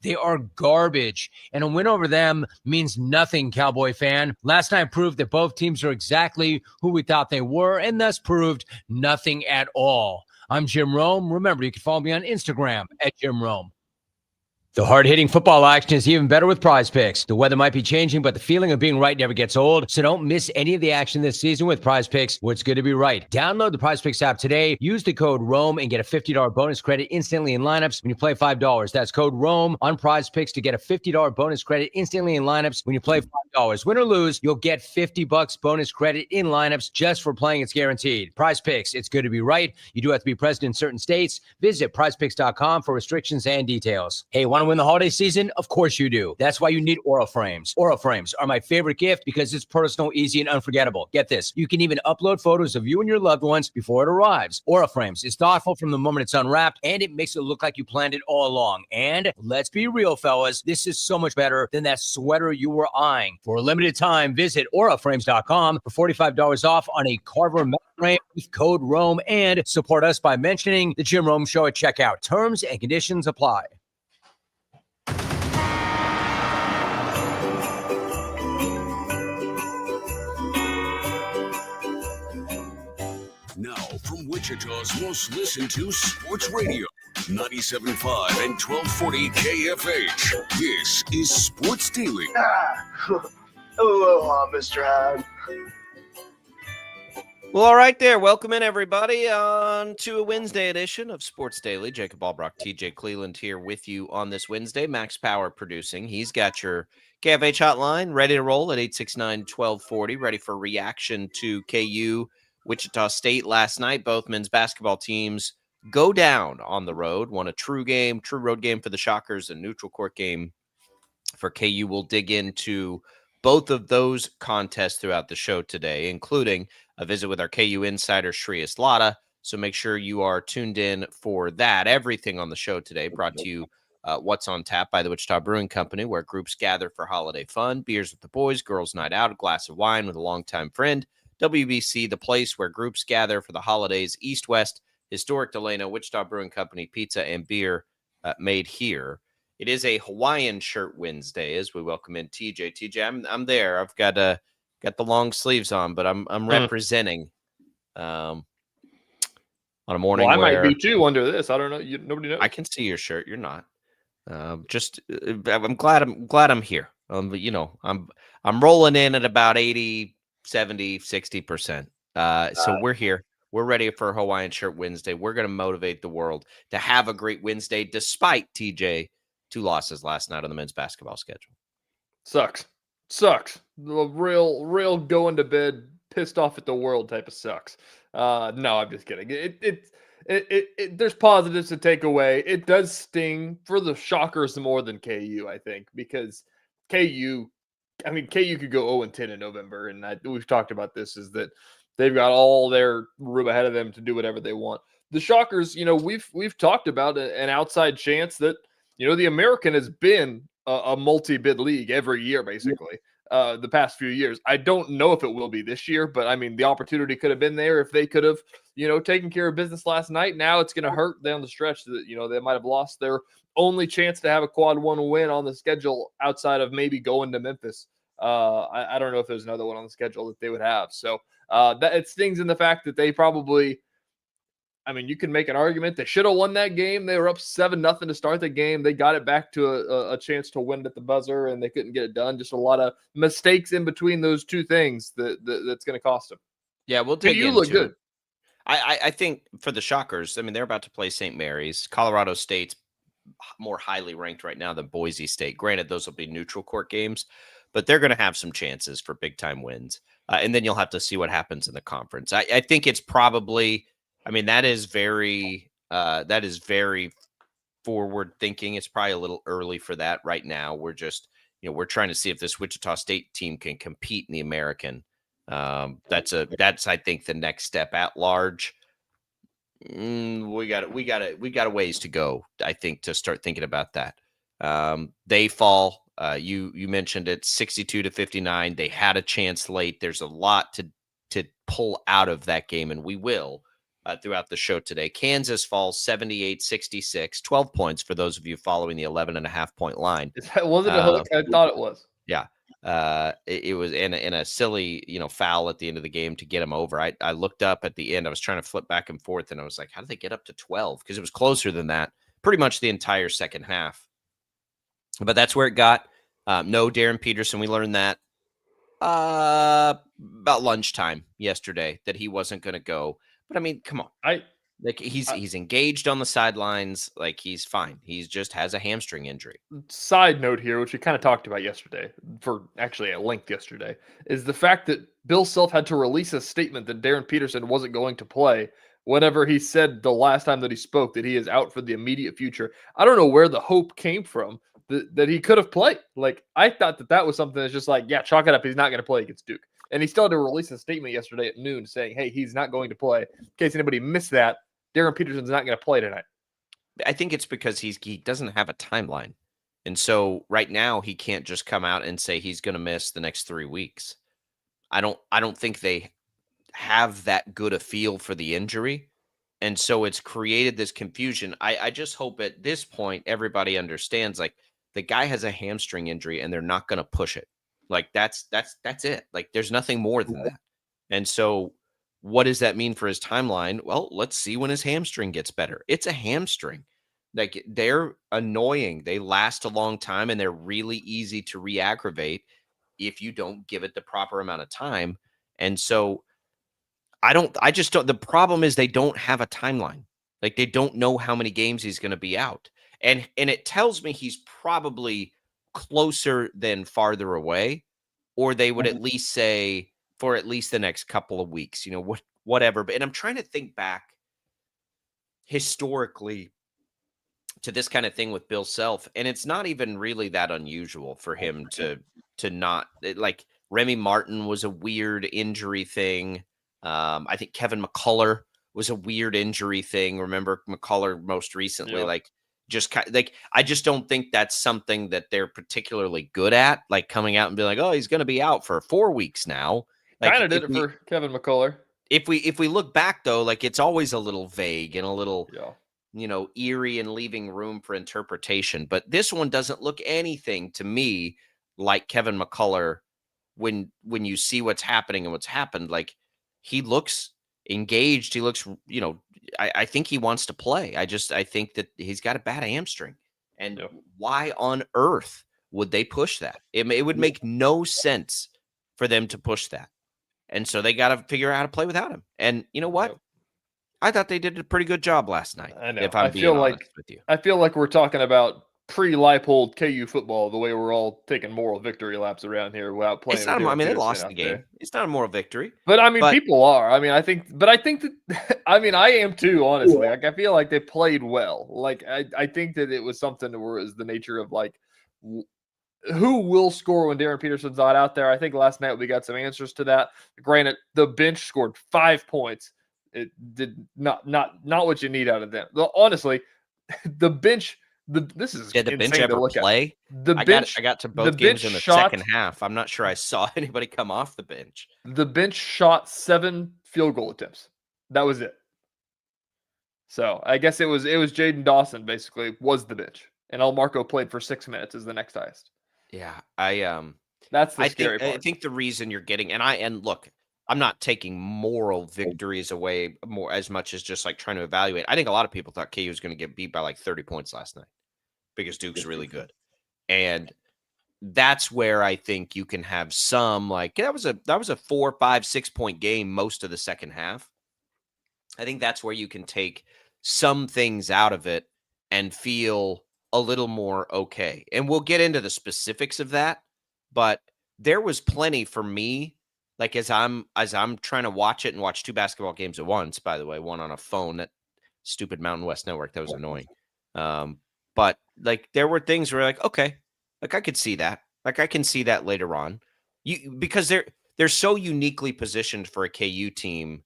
They are garbage, and a win over them means nothing, Cowboy fan. Last night proved that both teams are exactly who we thought they were, and thus proved nothing at all. I'm Jim Rome. Remember, you can follow me on Instagram at Jim Rome. The hard-hitting football action is even better with Prize Picks. The weather might be changing, but the feeling of being right never gets old, so don't miss any of the action this season with Prize Picks, where it's good to be right. Download the Prize Picks app today, use the code ROME, and get a $50 bonus credit instantly in lineups when you play $5. That's code ROME on Prize Picks to get a $50 bonus credit instantly in lineups when you play $5. Win or lose, you'll get $50 bonus credit in lineups just for playing. It's guaranteed. Prize Picks, it's good to be right. You do have to be present in certain states. Visit prizepicks.com for restrictions and details. Hey, want to win the holiday season? Of course you do. That's why you need Aura Frames. Aura Frames are my favorite gift because it's personal, easy, and unforgettable. Get this. You can even upload photos of you and your loved ones before it arrives. Aura Frames is thoughtful from the moment it's unwrapped, and it makes it look like you planned it all along. And let's be real, fellas, this is so much better than that sweater you were eyeing. For a limited time, visit auraframes.com for $45 off on a Carver metal frame with code ROME, and support us by mentioning the Jim Rome Show at checkout. Terms and conditions apply. Now, from Wichita's most listened to sports radio, 97.5 and 1240 KFH, this is Sports Daily. Aloha, Mr. Hyde. Well, all right there. Welcome in, everybody, on to a Wednesday edition of Sports Daily. Jacob Albrock, TJ Cleveland here with you on this Wednesday. Max Power producing. He's got your KFH hotline ready to roll at 869-1240, ready for reaction to KU Wichita State last night. Both men's basketball teams go down on the road. Won a true road game for the Shockers, a neutral court game for KU. We'll dig into both of those contests throughout the show today, including a visit with our KU Insider Shreyas Laddha. So make sure you are tuned in for that. Everything on the show today brought to you What's on Tap by the Wichita Brewing Company, where groups gather for holiday fun, beers with the boys, girls' night out, a glass of wine with a longtime friend. WBC, the place where groups gather for the holidays, East-West, historic Delano, Wichita Brewing Company, pizza and beer made here. It is a Hawaiian shirt Wednesday as we welcome in TJ. TJ, I'm there. I've got the long sleeves on, but I'm representing on a morning. Well, I where might be too under this. I don't know. Nobody knows. I can see your shirt. You're not. I'm glad I'm here. I'm rolling in at about 80, 70, 60%. So we're here. We're ready for Hawaiian Shirt Wednesday. We're going to motivate the world to have a great Wednesday, despite TJ 2 losses last night on the men's basketball schedule. Sucks. The real going to bed pissed off at the world type of sucks. No, I'm just kidding. There's positives to take away. It does sting for the Shockers more than KU, I think, because KU could go 0-10 in November, and we've talked about this, is that they've got all their room ahead of them to do whatever they want. The Shockers, we've talked about an outside chance that, the American has been a multi-bid league every year, basically, the past few years. I don't know if it will be this year, but, the opportunity could have been there if they could have, taken care of business last night. Now it's going to hurt down the stretch that, they might have lost their only chance to have a quad 1 win on the schedule outside of maybe going to Memphis. I don't know if there's another one on the schedule that they would have. So that it stings in the fact that they probably, you can make an argument they should have won that game. They were up 7-0 to start the game. They got it back to a chance to win at the buzzer, and they couldn't get it done. Just a lot of mistakes in between those two things that's going to cost them. Yeah, we'll take you look good. I think for the Shockers, they're about to play St. Mary's. Colorado State's more highly ranked right now than Boise State. Granted, those will be neutral court games, but they're going to have some chances for big-time wins. And then you'll have to see what happens in the conference. I think it's probably – that is very forward thinking. It's probably a little early for that right now. We're just, we're trying to see if this Wichita State team can compete in the American. That's I think the next step at large. We got a ways to go, I think, to start thinking about that. They fall. You mentioned it, 62-59. They had a chance late. There's a lot to pull out of that game, and we will. throughout the show today. Kansas falls 78-66, 12 points for those of you following the 11.5-point line. Was it a hook? I thought it was. Yeah. It was in a silly, foul at the end of the game to get him over. I looked up at the end. I was trying to flip back and forth, and I was like, how did they get up to 12? Because it was closer than that pretty much the entire second half. But that's where it got. No Darren Peterson. We learned that about lunchtime yesterday that he wasn't going to go. But I mean, come on. He's engaged on the sidelines. Like, he's fine. He's just has a hamstring injury. Side note here, which we kind of talked about yesterday, for actually at length yesterday, is the fact that Bill Self had to release a statement that Darren Peterson wasn't going to play whenever he said the last time that he spoke that he is out for the immediate future. I don't know where the hope came from that he could have played. Like, I thought that was something that's just like, yeah, chalk it up. He's not going to play against Duke. And he still had to release a statement yesterday at noon saying, hey, he's not going to play. In case anybody missed that, Darren Peterson's not going to play tonight. I think it's because he doesn't have a timeline. And so right now he can't just come out and say he's going to miss the next 3 weeks. I don't think they have that good a feel for the injury. And so it's created this confusion. I just hope at this point everybody understands, like, the guy has a hamstring injury and they're not going to push it. Like, that's it. Like, there's nothing more than that. And so what does that mean for his timeline? Well, let's see when his hamstring gets better. It's a hamstring. Like, they're annoying. They last a long time, and they're really easy to re-aggravate if you don't give it the proper amount of time. And so I just don't. The problem is they don't have a timeline. Like, they don't know how many games he's going to be out. And it tells me he's probably closer than farther away, or they would at least say for at least the next couple of weeks, whatever. And I'm trying to think back historically to this kind of thing with Bill Self, and it's not even really that unusual for him to not, like, Remy Martin was a weird injury thing. I think Kevin McCullough was a weird injury thing. Remember McCullough most recently, I just don't think that's something that they're particularly good at, like coming out and be like, oh, he's going to be out for 4 weeks now. Like, kind of did it for Kevin McCullough. If we look back, though, like, it's always a little vague and a little, eerie and leaving room for interpretation. But this one doesn't look anything to me like Kevin McCullough when you see what's happening and what's happened. Like, he looks engaged. He looks, I think he wants to play. I think that he's got a bad hamstring. And why on earth would they push that? It would make no sense for them to push that. And so they got to figure out how to play without him. And you know what? I thought they did a pretty good job last night. I know. If I'm being honest with you. I feel like we're talking about pre-Leipold KU football, the way we're all taking moral victory laps around here without playing. It's not. I mean, they lost the game. There. It's not a moral victory. But I mean, people are. I mean, I think that. I mean, I am too. Honestly, like, I feel like they played well. Like, I think that it was something where it was the nature of, like, who will score when Darren Peterson's not out there. I think last night we got some answers to that. Granted, the bench scored 5 points. It did not what you need out of them. Honestly, the bench. This is the bench ever play? I got to both games in the second half. I'm not sure I saw anybody come off the bench. The bench shot 7 field goal attempts. That was it. So I guess it was Jaden Dawson basically was the bench, and Marco played for 6 minutes as the next highest. Yeah, that's the scary part. I think the reason you're getting and look, I'm not taking moral victories away more as much as just like trying to evaluate. I think a lot of people thought KU was going to get beat by like 30 points last night because Duke's really good. And that's where I think you can have some, like, that was a 4, 5, 6 point game most of the second half. I think that's where you can take some things out of it and feel a little more okay. And we'll get into the specifics of that, but there was plenty for me. Like, as I'm trying to watch it and watch 2 basketball games at once, by the way, one on a phone, that stupid Mountain West network, that was annoying. But like, there were things where, like, okay, like, I could see that. Like, I can see that later on. Because they're so uniquely positioned for a KU team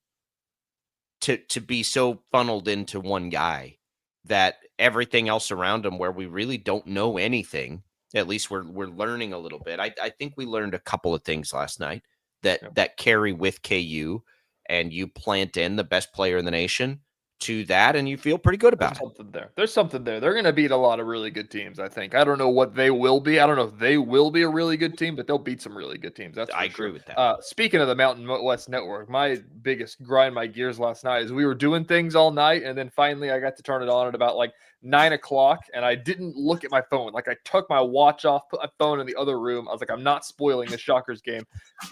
to be so funneled into one guy that everything else around them, where we really don't know anything, at least we're learning a little bit. I think we learned a couple of things last night that carry with KU. and you plant in the best player in the nation to that, and you feel pretty good about it. There's something there. They're going to beat a lot of really good teams, I think. I don't know what they will be. I don't know if they will be a really good team, but they'll beat some really good teams. I agree with that. Speaking of the Mountain West Network, my biggest grind my gears last night is we were doing things all night, and then finally I got to turn it on at about like 9 o'clock, and I didn't look at my phone. Like, I took my watch off, put my phone in the other room. I was like, I'm not spoiling this Shockers game.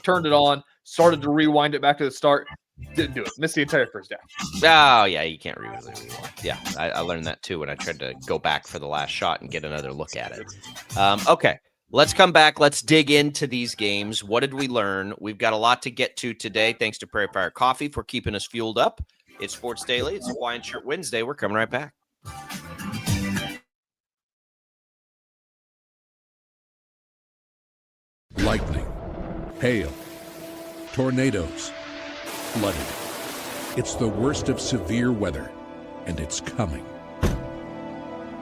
Turned it on, started to rewind it back to the start. Didn't do it. Missed the entire first half. Oh, yeah, you can't really rewind. Yeah, I learned that too when I tried to go back for the last shot and get another look at it. Okay, let's come back. Let's dig into these games. What did we learn? We've got a lot to get to today. Thanks to Prairie Fire Coffee for keeping us fueled up. It's Sports Daily. It's Hawaiian Shirt Wednesday. We're coming right back. Lightning, hail, tornadoes, flooding. It's the worst of severe weather, and it's coming.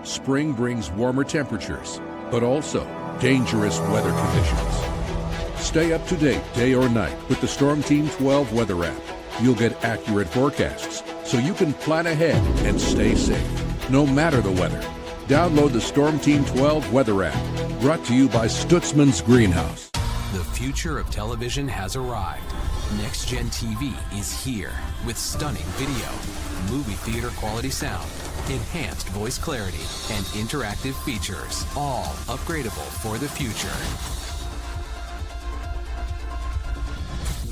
Spring brings warmer temperatures, but also dangerous weather conditions. Stay up to date day or night with the Storm Team 12 weather app. You'll get accurate forecasts, so you can plan ahead and stay safe, no matter the weather. Download the Storm Team 12 weather app, brought to you by Stutzman's Greenhouse. The future of television has arrived. Next Gen TV is here with stunning video, movie theater quality sound, enhanced voice clarity, and interactive features, all upgradable for the future.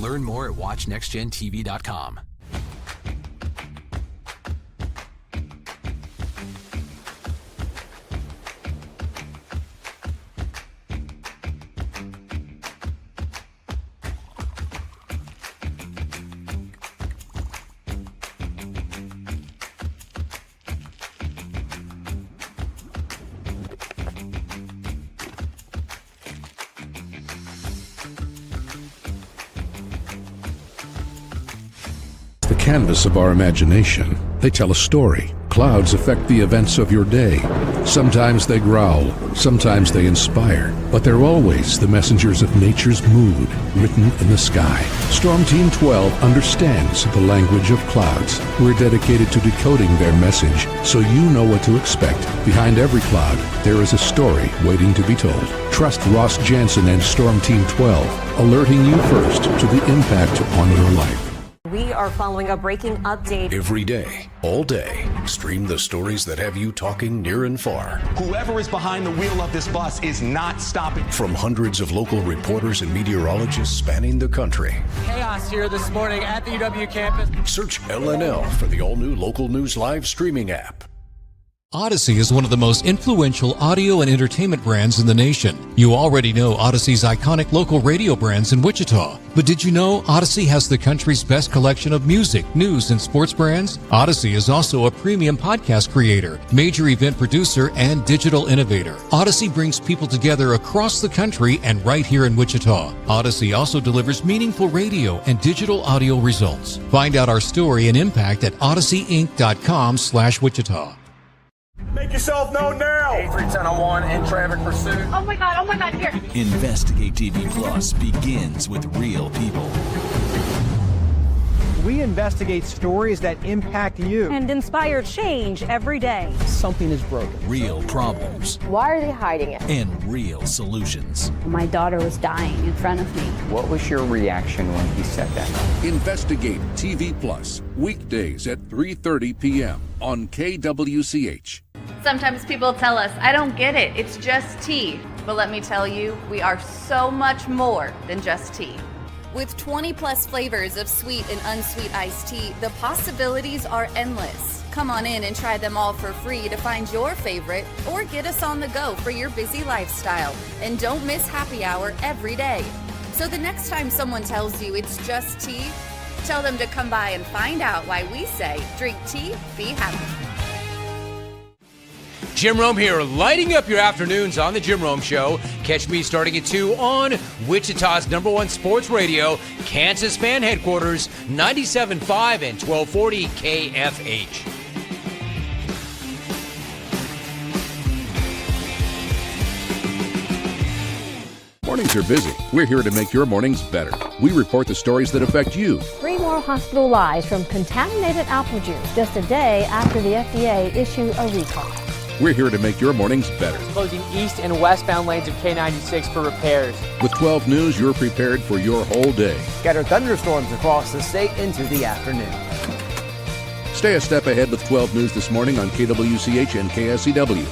Learn more at watchnextgentv.com. Canvas of our imagination. They tell a story. Clouds affect the events of your day. Sometimes they growl, sometimes they inspire, but they're always the messengers of nature's mood, written in the sky. Storm Team 12 understands the language of clouds. We're dedicated to decoding their message, so you know what to expect. Behind every cloud, there is a story waiting to be told. Trust Ross Jansen and Storm Team 12, alerting you first to the impact on your life. We are following a breaking update. Every day, all day, stream the stories that have you talking near and far. Whoever is behind the wheel of this bus is not stopping. From hundreds of local reporters and meteorologists spanning the country. Chaos here this morning at the UW campus. Search LNL for the all-new Local News Live streaming app. Odyssey is one of the most influential audio and entertainment brands in the nation. You already know Odyssey's iconic local radio brands in Wichita. But did you know Odyssey has the country's best collection of music, news, and sports brands? Odyssey is also a premium podcast creator, major event producer, and digital innovator. Odyssey brings people together across the country and right here in Wichita. Odyssey also delivers meaningful radio and digital audio results. Find out our story and impact at odysseyinc.com/Wichita. Make yourself known now. 8310 in traffic pursuit. Oh my God, here. Investigate TV Plus begins with real people. We investigate stories that impact you. And inspire change every day. Something is broken. Real problems. Why are they hiding it? And real solutions. My daughter was dying in front of me. What was your reaction when he said that? Investigate TV Plus, weekdays at 3:30 p.m. on KWCH. Sometimes people tell us, I don't get it, it's just tea. But let me tell you, we are so much more than just tea. With 20 plus flavors of sweet and unsweet iced tea, the possibilities are endless. Come on in and try them all for free to find your favorite or get us on the go for your busy lifestyle. And don't miss happy hour every day. So the next time someone tells you it's just tea, tell them to come by and find out why we say drink tea, be happy. Jim Rome here, lighting up your afternoons on The Jim Rome Show. Catch me starting at 2 on Wichita's #1 sports radio, Kansas Fan Headquarters, 97.5 and 1240 KFH. Mornings are busy. We're here to make your mornings better. We report the stories that affect you. 3 more hospital lies from contaminated apple juice just a day after the FDA issued a recall. We're here to make your mornings better. Closing east and westbound lanes of K96 for repairs. With 12 News, you're prepared for your whole day. Scattered thunderstorms across the state into the afternoon. Stay a step ahead with 12 News this morning on KWCH and KSCW.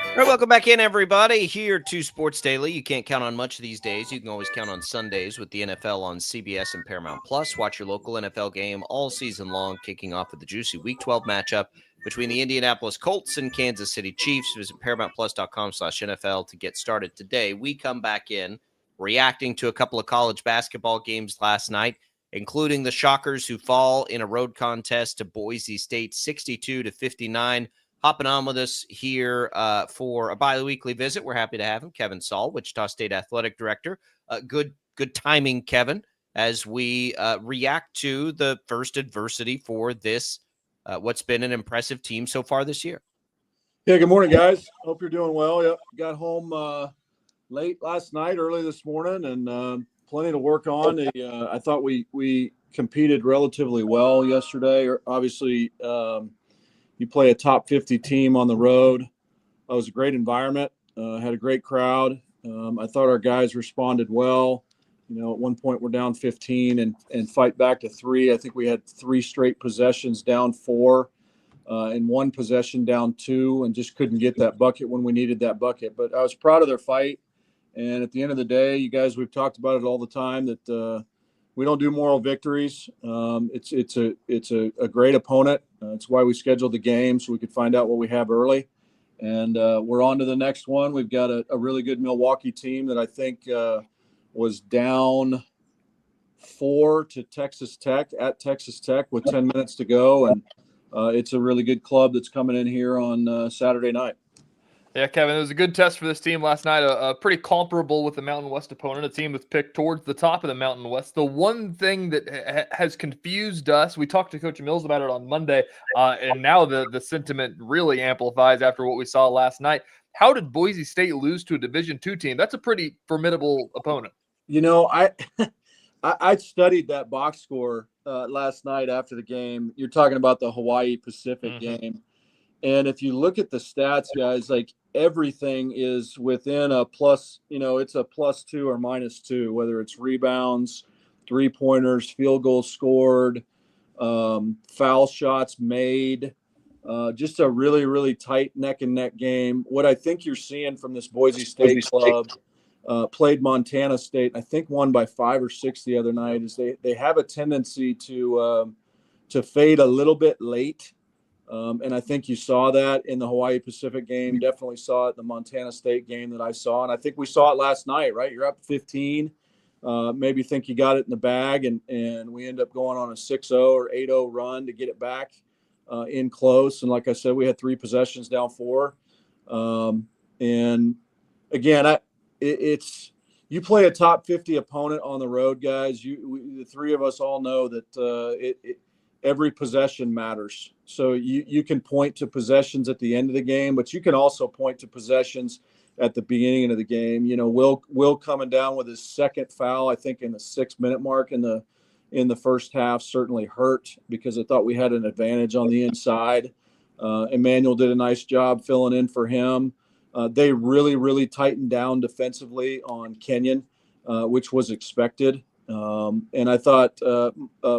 All right, welcome back in, everybody, here to Sports Daily. You can't count on much these days. You can always count on Sundays with the NFL on CBS and Paramount Plus. Watch your local NFL game all season long, kicking off with the juicy Week 12 matchup between the Indianapolis Colts and Kansas City Chiefs. Visit ParamountPlus.com/NFL to get started today. We come back in reacting to a couple of college basketball games last night, including the Shockers, who fall in a road contest to Boise State 62-59. Hopping on with us here for a bi-weekly visit. We're happy to have him, Kevin Saul, Wichita State Athletic Director. Good timing, Kevin, as we react to the first adversity for this, what's been an impressive team so far this year. Yeah, good morning, guys. Hope you're doing well. Yep, got home late last night, early this morning, and plenty to work on. I thought we competed relatively well yesterday. Obviously, you play a top 50 team on the road. It was a great environment, had a great crowd. I thought our guys responded well. You know, at one point we're down 15 and fight back to 3. I think we had 3 straight possessions down 4 and 1 possession down 2 and just couldn't get that bucket when we needed that bucket. But I was proud of their fight. And at the end of the day, you guys, we've talked about it all the time that we don't do moral victories. It's a great opponent. It's why we scheduled the game so we could find out what we have early. And we're on to the next one. We've got a really good Milwaukee team that I think was down 4 to Texas Tech at Texas Tech with 10 minutes to go. And it's a really good club that's coming in here on Saturday night. Yeah, Kevin, it was a good test for this team last night. Pretty comparable with the Mountain West opponent, a team that's picked towards the top of the Mountain West. The one thing that has confused us, we talked to Coach Mills about it on Monday, and now the sentiment really amplifies after what we saw last night. How did Boise State lose to a Division II team? That's a pretty formidable opponent. You know, I studied that box score last night after the game. You're talking about the Hawaii Pacific game. And if you look at the stats, guys, like everything is within a plus, you know, it's a +2 or -2, whether it's rebounds, 3-pointers, field goals scored, foul shots made, just a really, really tight neck and neck game. What I think you're seeing from this Boise State club, played Montana State, I think won by 5 or 6 the other night, is they have a tendency to fade a little bit late. And I think you saw that in the Hawaii Pacific game, definitely saw it in the Montana State game that I saw. And I think we saw it last night, right? You're up 15, maybe think you got it in the bag, and we end up going on a 6-0 or 8-0 run to get it back in close. And like I said, we had 3 possessions down 4. And again, it's you play a top 50 opponent on the road, guys. The 3 of us all know that every possession matters. So you can point to possessions at the end of the game, but you can also point to possessions at the beginning of the game. You know, Will coming down with his second foul, I think in the 6-minute mark in the first half, certainly hurt because I thought we had an advantage on the inside. Emmanuel did a nice job filling in for him. They really tightened down defensively on Kenyon, which was expected. And I thought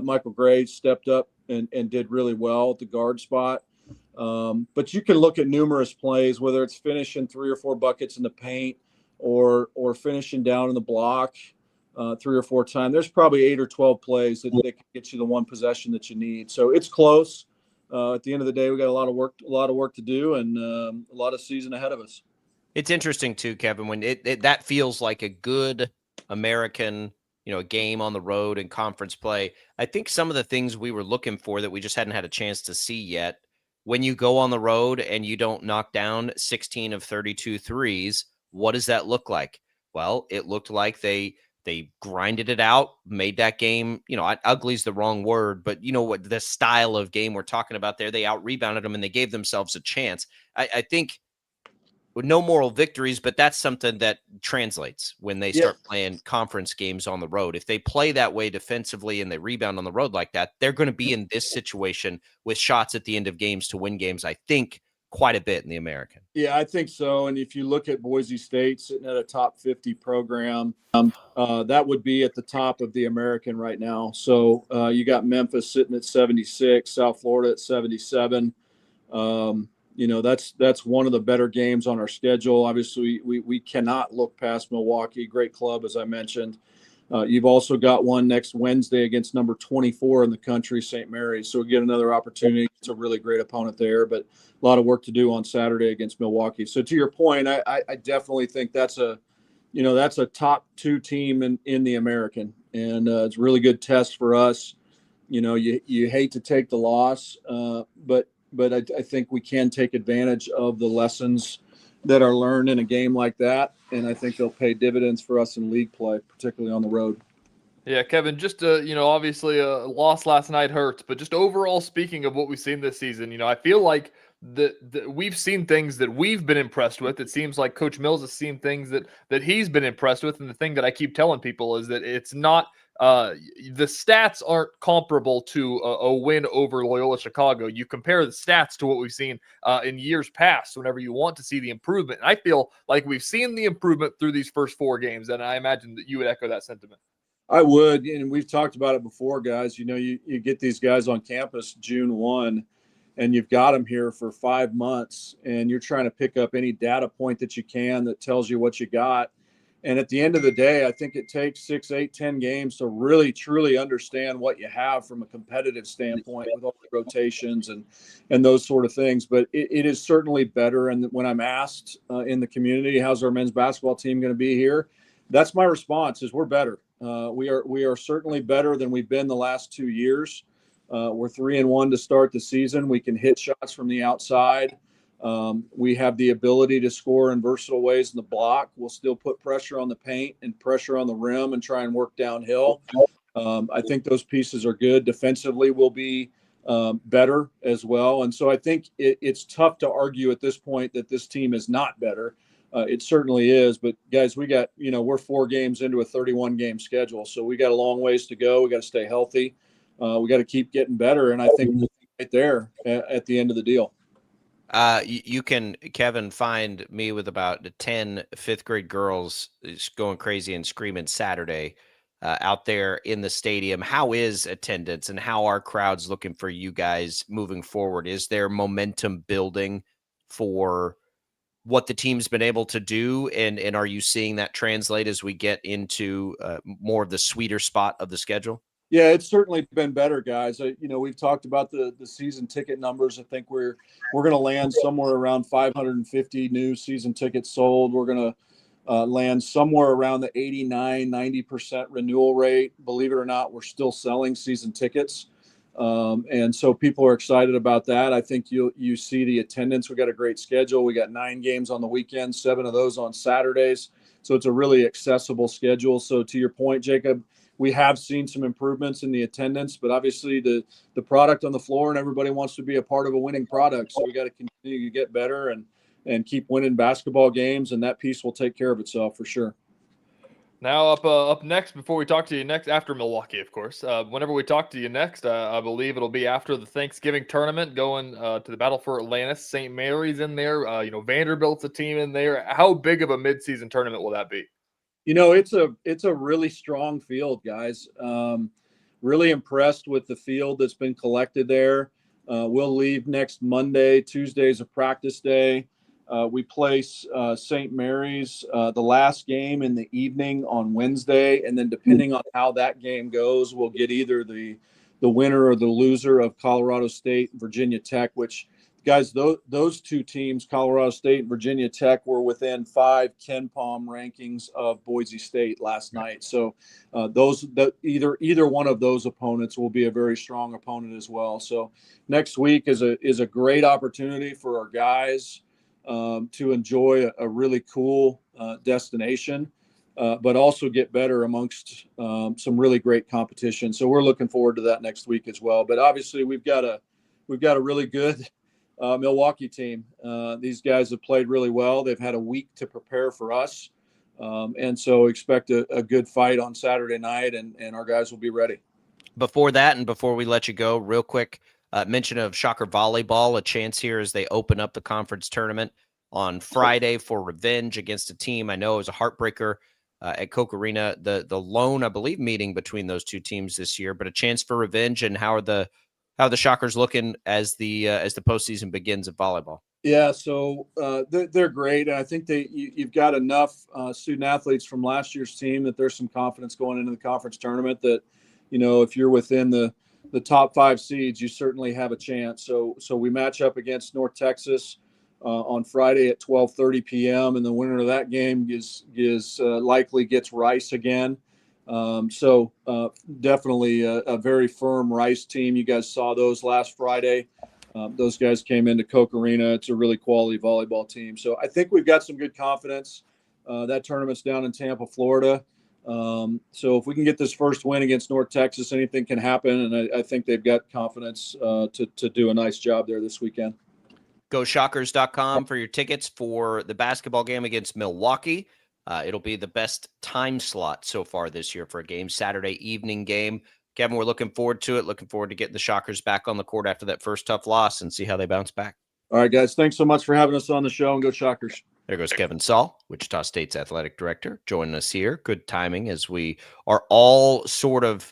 Michael Gray stepped up and did really well at the guard spot. But you can look at numerous plays, whether it's finishing 3 or 4 buckets in the paint or finishing down in the block 3 or 4 times. There's probably 8 or 12 plays that can get you the one possession that you need. So it's close. At the end of the day, we got a lot of work to do, and a lot of season ahead of us. It's interesting too, Kevin, when that feels like a good American, game on the road and conference play. I think some of the things we were looking for that we just hadn't had a chance to see yet, when you go on the road and you don't knock down 16 of 32 threes, what does that look like? Well, it looked like they grinded it out, made that game, ugly is the wrong word, but what the style of game we're talking about there, they out-rebounded them and they gave themselves a chance. I think with no moral victories, but that's something that translates when they start playing conference games on the road. If they play that way defensively and they rebound on the road like that, they're going to be in this situation with shots at the end of games to win games, I think, quite a bit in the American. Yeah, I think so. And if you look at Boise State sitting at a top 50 program, that would be at the top of the American right now. So you got Memphis sitting at 76, South Florida at 77. That's one of the better games on our schedule. Obviously, we cannot look past Milwaukee. Great club, as I mentioned. You've also got one next Wednesday against number 24 in the country, St. Mary's. So we get another opportunity. It's a really great opponent there, but a lot of work to do on Saturday against Milwaukee. So to your point, I definitely think that's a top 2 team in the American, and it's a really good test for us. You hate to take the loss, but I think we can take advantage of the lessons that are learned in a game like that, and I think they'll pay dividends for us in league play, particularly on the road. Yeah, Kevin, just obviously a loss last night hurts, but just overall speaking of what we've seen this season, I feel like we've seen things that we've been impressed with. It seems like Coach Mills has seen things that he's been impressed with, and the thing that I keep telling people is that it's not the stats aren't comparable to a win over Loyola Chicago. You compare the stats to what we've seen in years past whenever you want to see the improvement. And I feel like we've seen the improvement through these first 4 games, and I imagine that you would echo that sentiment. I would, and we've talked about it before, guys. You get these guys on campus June 1, and you've got them here for 5 months, and you're trying to pick up any data point that you can that tells you what you got. And at the end of the day, I think it takes 6, 8, 10 games to really, truly understand what you have from a competitive standpoint with all the rotations and those sort of things. But it is certainly better. And when I'm asked in the community, how's our men's basketball team going to be here? That's my response is we're better. We are certainly better than we've been the last 2 years. We're 3-1 to start the season. We can hit shots from the outside. We have the ability to score in versatile ways in the block. We'll still put pressure on the paint and pressure on the rim and try and work downhill. I think those pieces are good. Defensively, we'll be better as well. And so I think it's tough to argue at this point that this team is not better. It certainly is. But, guys, we're 4 games into a 31-game schedule. So we got a long ways to go. We got to stay healthy. We got to keep getting better. And I think we'll be right there at the end of the deal. You can, Kevin, find me with about 10 fifth-grade girls going crazy and screaming Saturday out there in the stadium. How is attendance and how are crowds looking for you guys moving forward? Is there momentum building for what the team's been able to do? And are you seeing that translate as we get into more of the sweeter spot of the schedule? Yeah, it's certainly been better, guys. We've talked about the season ticket numbers. I think we're going to land somewhere around 550 new season tickets sold. We're going to land somewhere around the 89-90% renewal rate. Believe it or not, we're still selling season tickets. And so people are excited about that. I think you see the attendance. We got a great schedule. We got 9 games on the weekend, 7 of those on Saturdays. So it's a really accessible schedule. So to your point, Jacob, we have seen some improvements in the attendance, but obviously the product on the floor and everybody wants to be a part of a winning product. So we got to continue to get better and keep winning basketball games, and that piece will take care of itself for sure. Now up next, before we talk to you next, after Milwaukee, of course, whenever we talk to you next, I believe it'll be after the Thanksgiving tournament, going to the Battle for Atlantis. St. Mary's in there, Vanderbilt's a team in there. How big of a midseason tournament will that be? It's a really strong field, guys. Really impressed with the field that's been collected there. We'll leave next Monday. Tuesday's a practice day. We place St. Mary's the last game in the evening on Wednesday, and then depending on how that game goes, we'll get either the winner or the loser of Colorado State, Virginia Tech, which, guys, those two teams, Colorado State and Virginia Tech, were within 5 KenPom rankings of Boise State last night. So either one of those opponents will be a very strong opponent as well. So next week is a great opportunity for our guys to enjoy a really cool destination, but also get better amongst some really great competition. So we're looking forward to that next week as well. But obviously we've got a really good Milwaukee team. These guys have played really well. They've had a week to prepare for us. And so expect a good fight on Saturday night, and our guys will be ready. Before that, and before we let you go, real quick, mention of Shocker volleyball, a chance here as they open up the conference tournament on Friday for revenge against a team. I know it was a heartbreaker at Koch Arena, the lone, I believe, meeting between those two teams this year, but a chance for revenge. And how are the Shockers looking as the postseason begins of volleyball? Yeah, so they're great, and I think you've got enough student athletes from last year's team that there's some confidence going into the conference tournament that, if you're within the top 5 seeds, you certainly have a chance. So we match up against North Texas on Friday at 12:30 p.m. and the winner of that game is likely gets Rice again. So definitely a very firm Rice team. You guys saw those last Friday. Those guys came into Koch Arena. It's a really quality volleyball team. So I think we've got some good confidence. That tournament's down in Tampa, Florida. So if we can get this first win against North Texas, anything can happen. And I think they've got confidence to do a nice job there this weekend. GoShockers.com for your tickets for the basketball game against Milwaukee. It'll be the best time slot so far this year for a game, Saturday evening game. Kevin, we're looking forward to it. Looking forward to getting the Shockers back on the court after that first tough loss and see how they bounce back. All right, guys. Thanks so much for having us on the show, and go Shockers. There goes Kevin Saul, Wichita State's athletic director, joining us here. Good timing as we are all sort of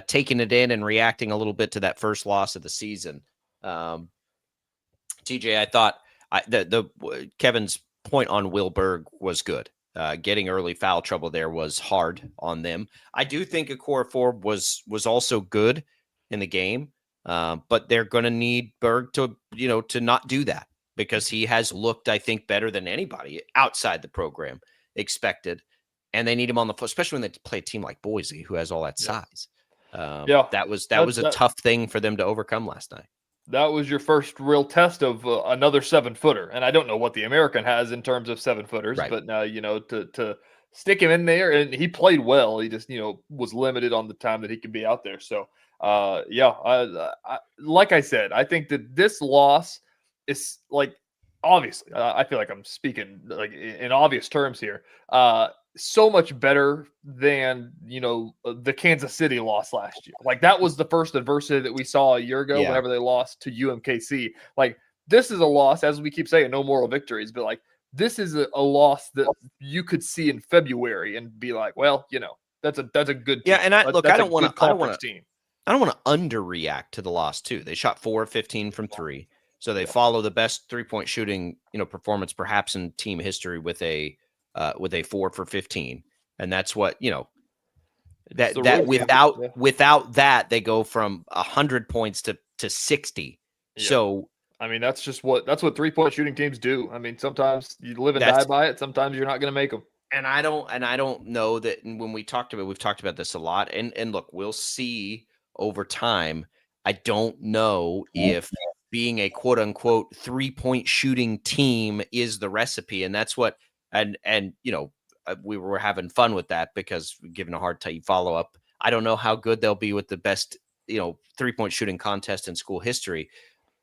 taking it in and reacting a little bit to that first loss of the season. TJ, I thought Kevin's point on Will Berg was good. Getting early foul trouble there was hard on them. I do think Okorafor was also good in the game, but they're going to need Berg to not do that, because he has looked, I think, better than anybody outside the program expected, and they need him on the floor, especially when they play a team like Boise, who has all that size. That was a tough thing for them to overcome last night. That was your first real test of another 7-footer. And I don't know what the American has in terms of 7-footers, right. But now, to stick him in there, and he played well. He just, was limited on the time that he could be out there. So, like I said, I think that this loss is obviously, I feel like I'm speaking in obvious terms here. So much better than the Kansas City loss last year. That was the first adversity that we saw a year ago. Whenever they lost to UMKC. This is a loss, as we keep saying, no moral victories, but this is a loss that you could see in February and be like, well, that's a good team. And I don't want to underreact to the loss too. They shot 4 of 15 from 3, so they follow the best 3-point shooting performance perhaps in team history with a 4 for 15. And that's what, without that, they go from 100 points to 60. Yeah. So, that's what 3-point shooting teams do. Sometimes you live and die by it. Sometimes you're not going to make them. And I don't know that when we've talked about this a lot, and look, we'll see over time. I don't know if being a quote unquote 3-point shooting team is the recipe. And that's what, and we were having fun with that, because given a hard time follow up, I don't know how good they'll be with the best, 3-point shooting contest in school history.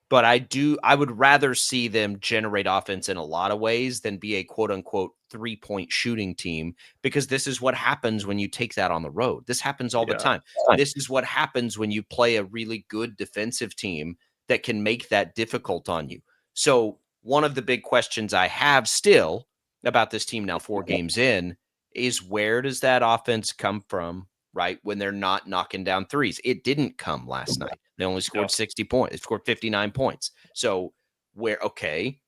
But I would rather see them generate offense in a lot of ways than be a quote unquote 3-point shooting team, because this is what happens when you take that on the road. This happens all the time. This is what happens when you play a really good defensive team that can make that difficult on you. So one of the big questions I have still about this team now 4 games in is, where does that offense come from, right, when they're not knocking down threes? It didn't come last night. They only scored 60 points. They scored 59 points. So the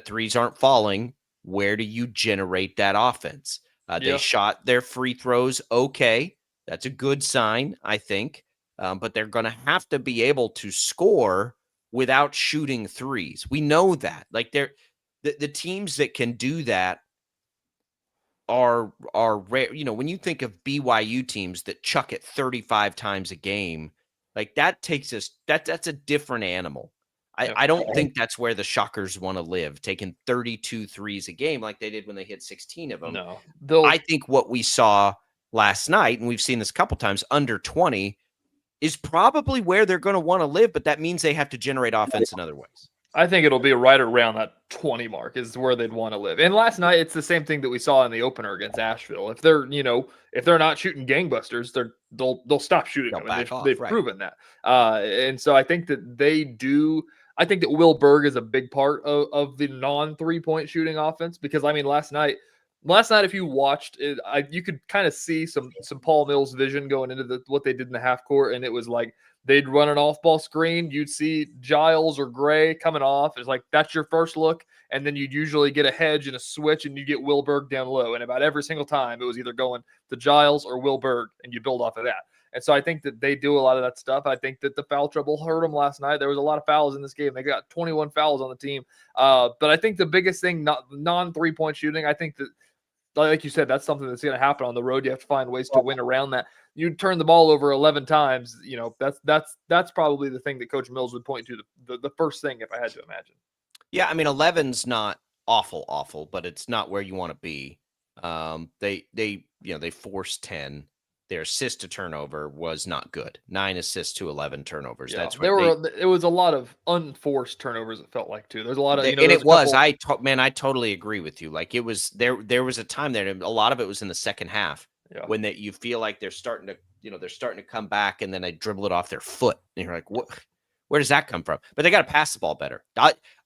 threes aren't falling. Where do you generate that offense? They shot their free throws. Okay. That's a good sign, I think. But they're going to have to be able to score without shooting threes. We know that. Like, the teams that can do that are rare. When you think of BYU teams that chuck it 35 times a game, like, that takes us, that's a different animal. I don't think that's where the Shockers want to live, taking 32 threes a game like they did when they hit 16 of them. No. I think what we saw last night, and we've seen this a couple times, under 20 is probably where they're going to want to live, but that means they have to generate offense in other ways. I think it'll be right around that 20 mark is where they'd want to live. And last night, it's the same thing that we saw in the opener against Asheville. If they're, if they're not shooting gangbusters, they'll stop shooting them. And they've proven that. And so I think that they do. I think that Will Berg is a big part of the non-3-point shooting offense, because last night, if you watched it, you could kind of see some Paul Mills vision going into what they did in the half court, and it was like they'd run an off-ball screen. You'd see Giles or Gray coming off. It's like, that's your first look, and then you'd usually get a hedge and a switch, and you get Will Berg down low. And about every single time, it was either going to Giles or Will Berg, and you build off of that. And so I think that they do a lot of that stuff. I think that the foul trouble hurt them last night. There was a lot of fouls in this game. They got 21 fouls on the team. But I think the biggest thing, non-3-point shooting, I think that, like you said, that's something that's going to happen on the road. You have to find ways to win around that. You turn the ball over 11 times, that's probably the thing that Coach Mills would point to, the first thing, if I had to imagine. Yeah, 11's not awful, but it's not where you want to be. They forced 10. Their assist to turnover was not good. 9 assists to 11 turnovers. Yeah, That's it was a lot of unforced turnovers. It felt like too. There's a lot of, and it was. I totally agree with you. Like, it was there. There was a time there. And a lot of it was in the second half when you feel like they're starting to come back, and then they dribble it off their foot, and you're like, what? Where does that come from? But they got to pass the ball better.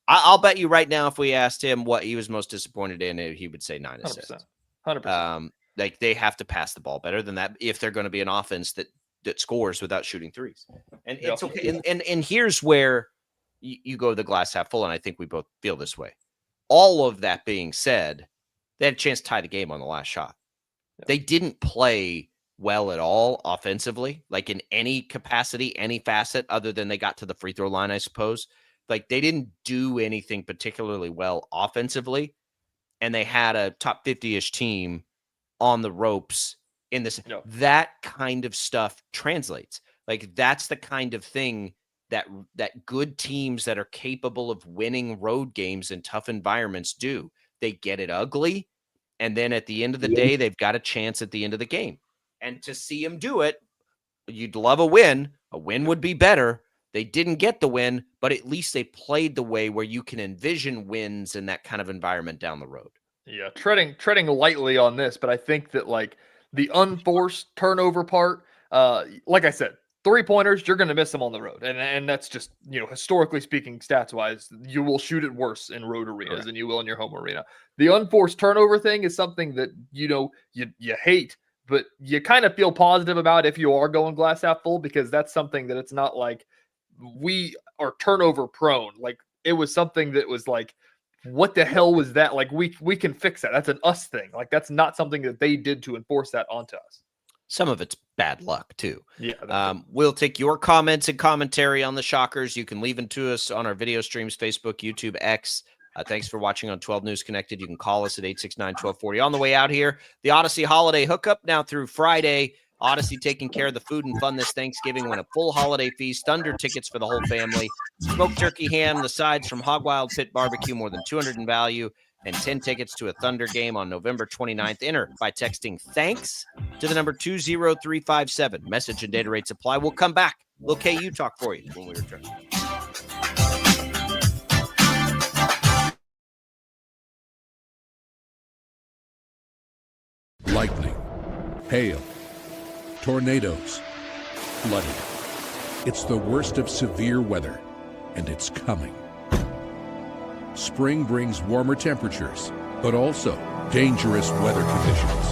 I'll bet you right now, if we asked him what he was most disappointed in, he would say 9 assists. 100%. Like, they have to pass the ball better than that if they're going to be an offense that scores without shooting threes. And it's okay. And here's where you go to the glass half full, and I think we both feel this way. All of that being said, they had a chance to tie the game on the last shot. Yeah. They didn't play well at all offensively, like in any capacity, any facet, other than they got to the free throw line, I suppose. Like, they didn't do anything particularly well offensively, and they had a top 50-ish team on the ropes in this. That kind of stuff translates. Like, that's the kind of thing that good teams that are capable of winning road games in tough environments do. They get it ugly, and then at the end of the day, they've got a chance at the end of the game. And to see them do it, you'd love a win. A win would be better. They didn't get the win, but at least they played the way where you can envision wins in that kind of environment down the road. Yeah, treading lightly on this, but I think that, like, the unforced turnover part, like I said, 3-pointers, you're going to miss them on the road. And that's just, historically speaking, stats-wise, you will shoot it worse in road arenas than you will in your home arena. The unforced turnover thing is something that, you hate, but you kind of feel positive about if you are going glass half full, because that's something that it's not like we are turnover prone. Like, it was something that was like, what the hell was that? Like, we can fix that. That's an us thing. Like, that's not something that they did to enforce that onto us. Some of it's bad luck too. Yeah. We'll take your comments and commentary on the Shockers. You can leave them to us on our video streams, Facebook, YouTube, X. Thanks for watching on 12 News Connected. You can call us at 869-1240. On the way out here, the Odyssey holiday hookup now through Friday. Odyssey taking care of the food and fun this Thanksgiving. Win a full holiday feast, Thunder tickets for the whole family, smoked turkey ham, the sides from Hog Wild Pit Barbecue, more than $200 in value. and 10 tickets to a Thunder game on November 29th. Enter by texting THANKS to the number 20357. Message and data rates apply. We'll come back. Little KU talk for you when we return. Lightning, hail, tornadoes, flooding. It's the worst of severe weather, and it's coming. Spring brings warmer temperatures, but also dangerous weather conditions.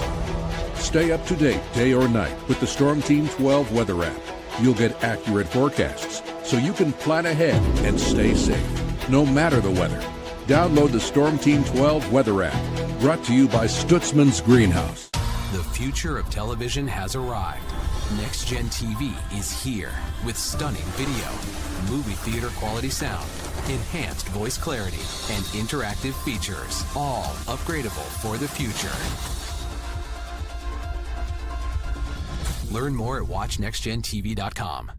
Stay up to date day or night with the Storm Team 12 weather app. You'll get accurate forecasts, so you can plan ahead and stay safe, no matter the weather. Download the Storm Team 12 weather app, brought to you by Stutzman's Greenhouse. The future of television has arrived. Next Gen TV is here with stunning video, movie theater quality sound, enhanced voice clarity, and interactive features, all upgradable for the future. Learn more at watchnextgentv.com.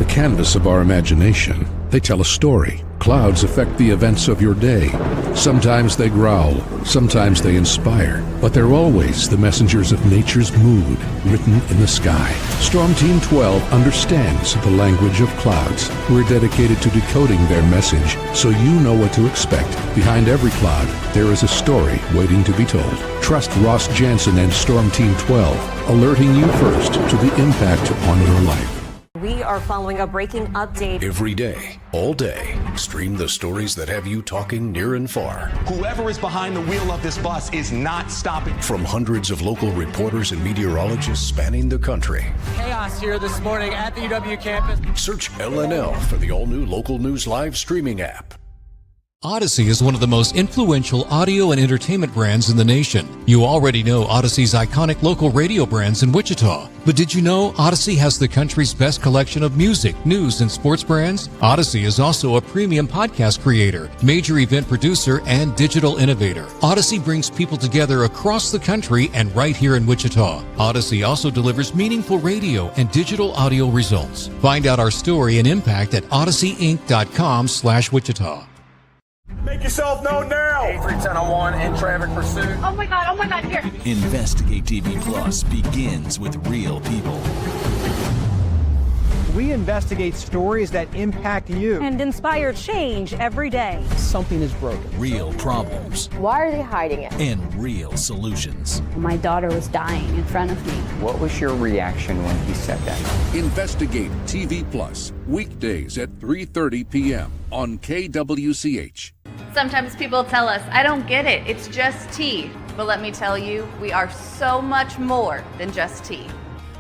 Canvas of our imagination. They tell a story. Clouds affect the events of your day. Sometimes they growl, sometimes they inspire, but they're always the messengers of nature's mood, written in the sky. Storm Team 12 understands the language of clouds. We're dedicated to decoding their message, so you know what to expect. Behind every cloud, there is a story waiting to be told. Trust Ross Jansen and Storm Team 12, alerting you first to the impact on your life. We are following a breaking update. Every day, all day, stream the stories that have you talking near and far. Whoever is behind the wheel of this bus is not stopping. From hundreds of local reporters and meteorologists spanning the country. Chaos here this morning at the UW campus. Search LNL for the all-new Local News Live streaming app. Odyssey is one of the most influential audio and entertainment brands in the nation. You already know Odyssey's iconic local radio brands in Wichita. But did you know Odyssey has the country's best collection of music, news, and sports brands? Odyssey is also a premium podcast creator, major event producer, and digital innovator. Odyssey brings people together across the country and right here in Wichita. Odyssey also delivers meaningful radio and digital audio results. Find out our story and impact at odysseyinc.com/Wichita. Make yourself known now. 831001 in traffic pursuit. Oh my God, here. Investigate TV Plus begins with real people. We investigate stories that impact you. And inspire change every day. Something is broken. Real problems. Why are they hiding it? And real solutions. My daughter was dying in front of me. What was your reaction when he said that? Investigate TV Plus, weekdays at 3:30 p.m. on KWCH. Sometimes people tell us, I don't get it, it's just tea. But let me tell you, we are so much more than just tea.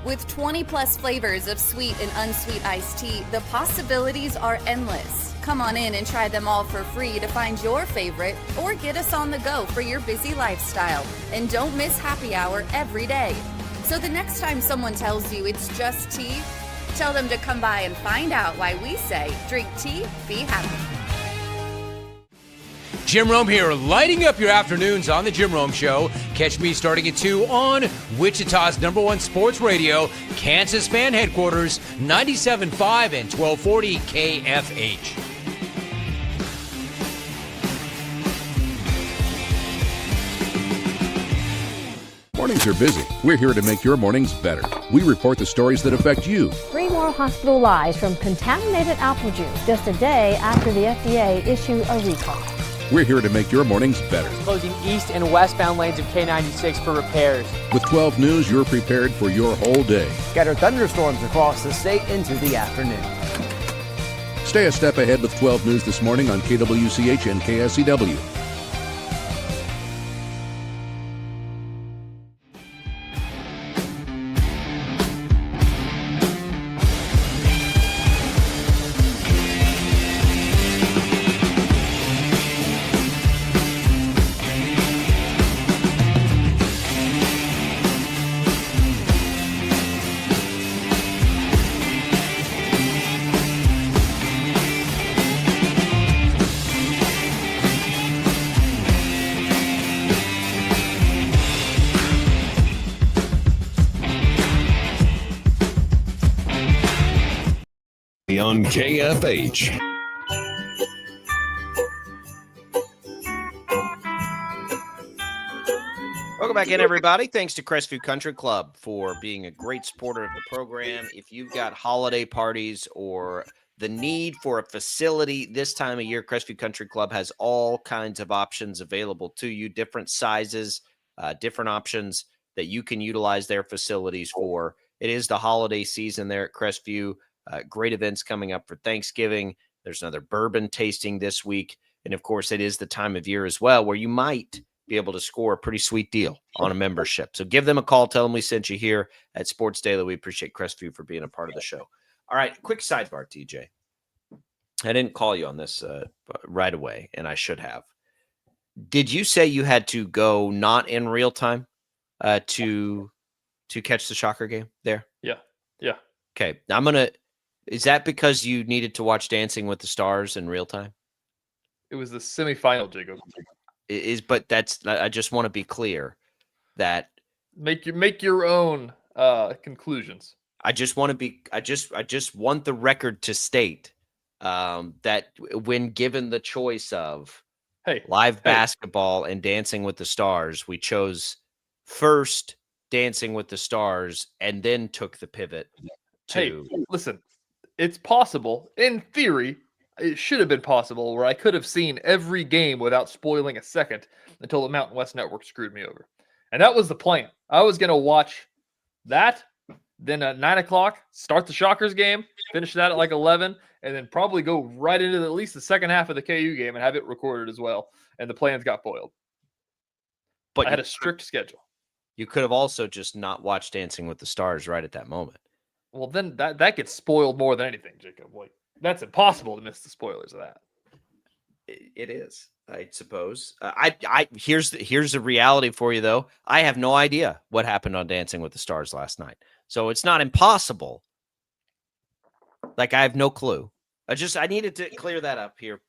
With 20 plus flavors of sweet and unsweet iced tea, the possibilities are endless. Come on in and try them all for free to find your favorite or get us on the go for your busy lifestyle. And don't miss happy hour every day. So the next time someone tells you it's just tea, tell them to come by and find out why we say drink tea, be happy. Jim Rome here, lighting up your afternoons on The Jim Rome Show. Catch me starting at 2 on Wichita's #1 sports radio, Kansas fan headquarters, 97.5 and 1240 KFH. Mornings are busy. We're here to make your mornings better. We report the stories that affect you. 3 more hospital lies from contaminated apple juice just a day after the FDA issued a recall. We're here to make your mornings better. Closing east and westbound lanes of K96 for repairs. With 12 News, you're prepared for your whole day. Scattered thunderstorms across the state into the afternoon. Stay a step ahead with 12 News this morning on KWCH and KSCW. on KFH. Welcome back in, everybody. Thanks to Crestview Country Club for being a great supporter of the program. If you've got holiday parties or the need for a facility this time of year, Crestview Country Club has all kinds of options available to you, different sizes, different options that you can utilize their facilities for. It is the holiday season there at Crestview. Great events coming up for Thanksgiving. There's another bourbon tasting this week. And, of course, it is the time of year as well where you might be able to score a pretty sweet deal on a membership. So give them a call. Tell them we sent you here at Sports Daily. We appreciate Crestview for being a part of the show. All right, quick sidebar, TJ. I didn't call you on this right away, and I should have. Did you say you had to go not in real time to catch the Shocker game there? Yeah. Okay, is that because you needed to watch Dancing with the Stars in real time? It was the semifinal, Jacob. But I just want to be clear that make your own conclusions. I just want the record to state that when given the choice of live basketball and Dancing with the Stars, we chose first Dancing with the Stars and then took the pivot to listen, it's possible in theory. It should have been possible where I could have seen every game without spoiling a second until the Mountain West Network screwed me over. And that was the plan. I was going to watch that, then at 9 o'clock, start the Shockers game, finish that at like 11, and then probably go right into at least the second half of the KU game and have it recorded as well. And the plans got foiled. But I had a strict schedule. You could have also just not watched Dancing with the Stars right at that moment. Well, then that gets spoiled more than anything, Jacob. Like, that's impossible to miss the spoilers of that. It is, I suppose. Here's the reality for you, though. I have no idea what happened on Dancing with the Stars last night, so it's not impossible. Like, I have no clue. I needed to clear that up here,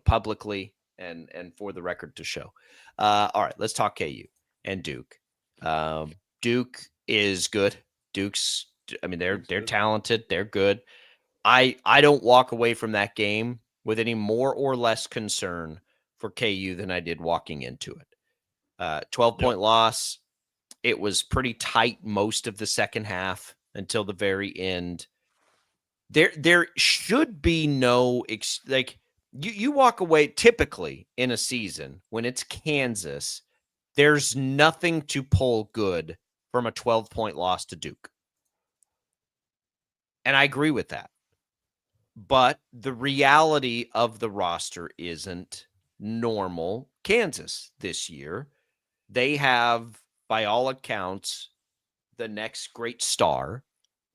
publicly and for the record to show. All right, let's talk KU and Duke. Duke is good. They're talented. They're good. I don't walk away from that game with any more or less concern for KU than I did walking into it. 12-point loss. It was pretty tight most of the second half until the very end. There should be no you walk away typically in a season when it's Kansas. There's nothing to pull good from a 12-point loss to Duke. And I agree with that. But the reality of the roster isn't normal Kansas this year. They have, by all accounts, the next great star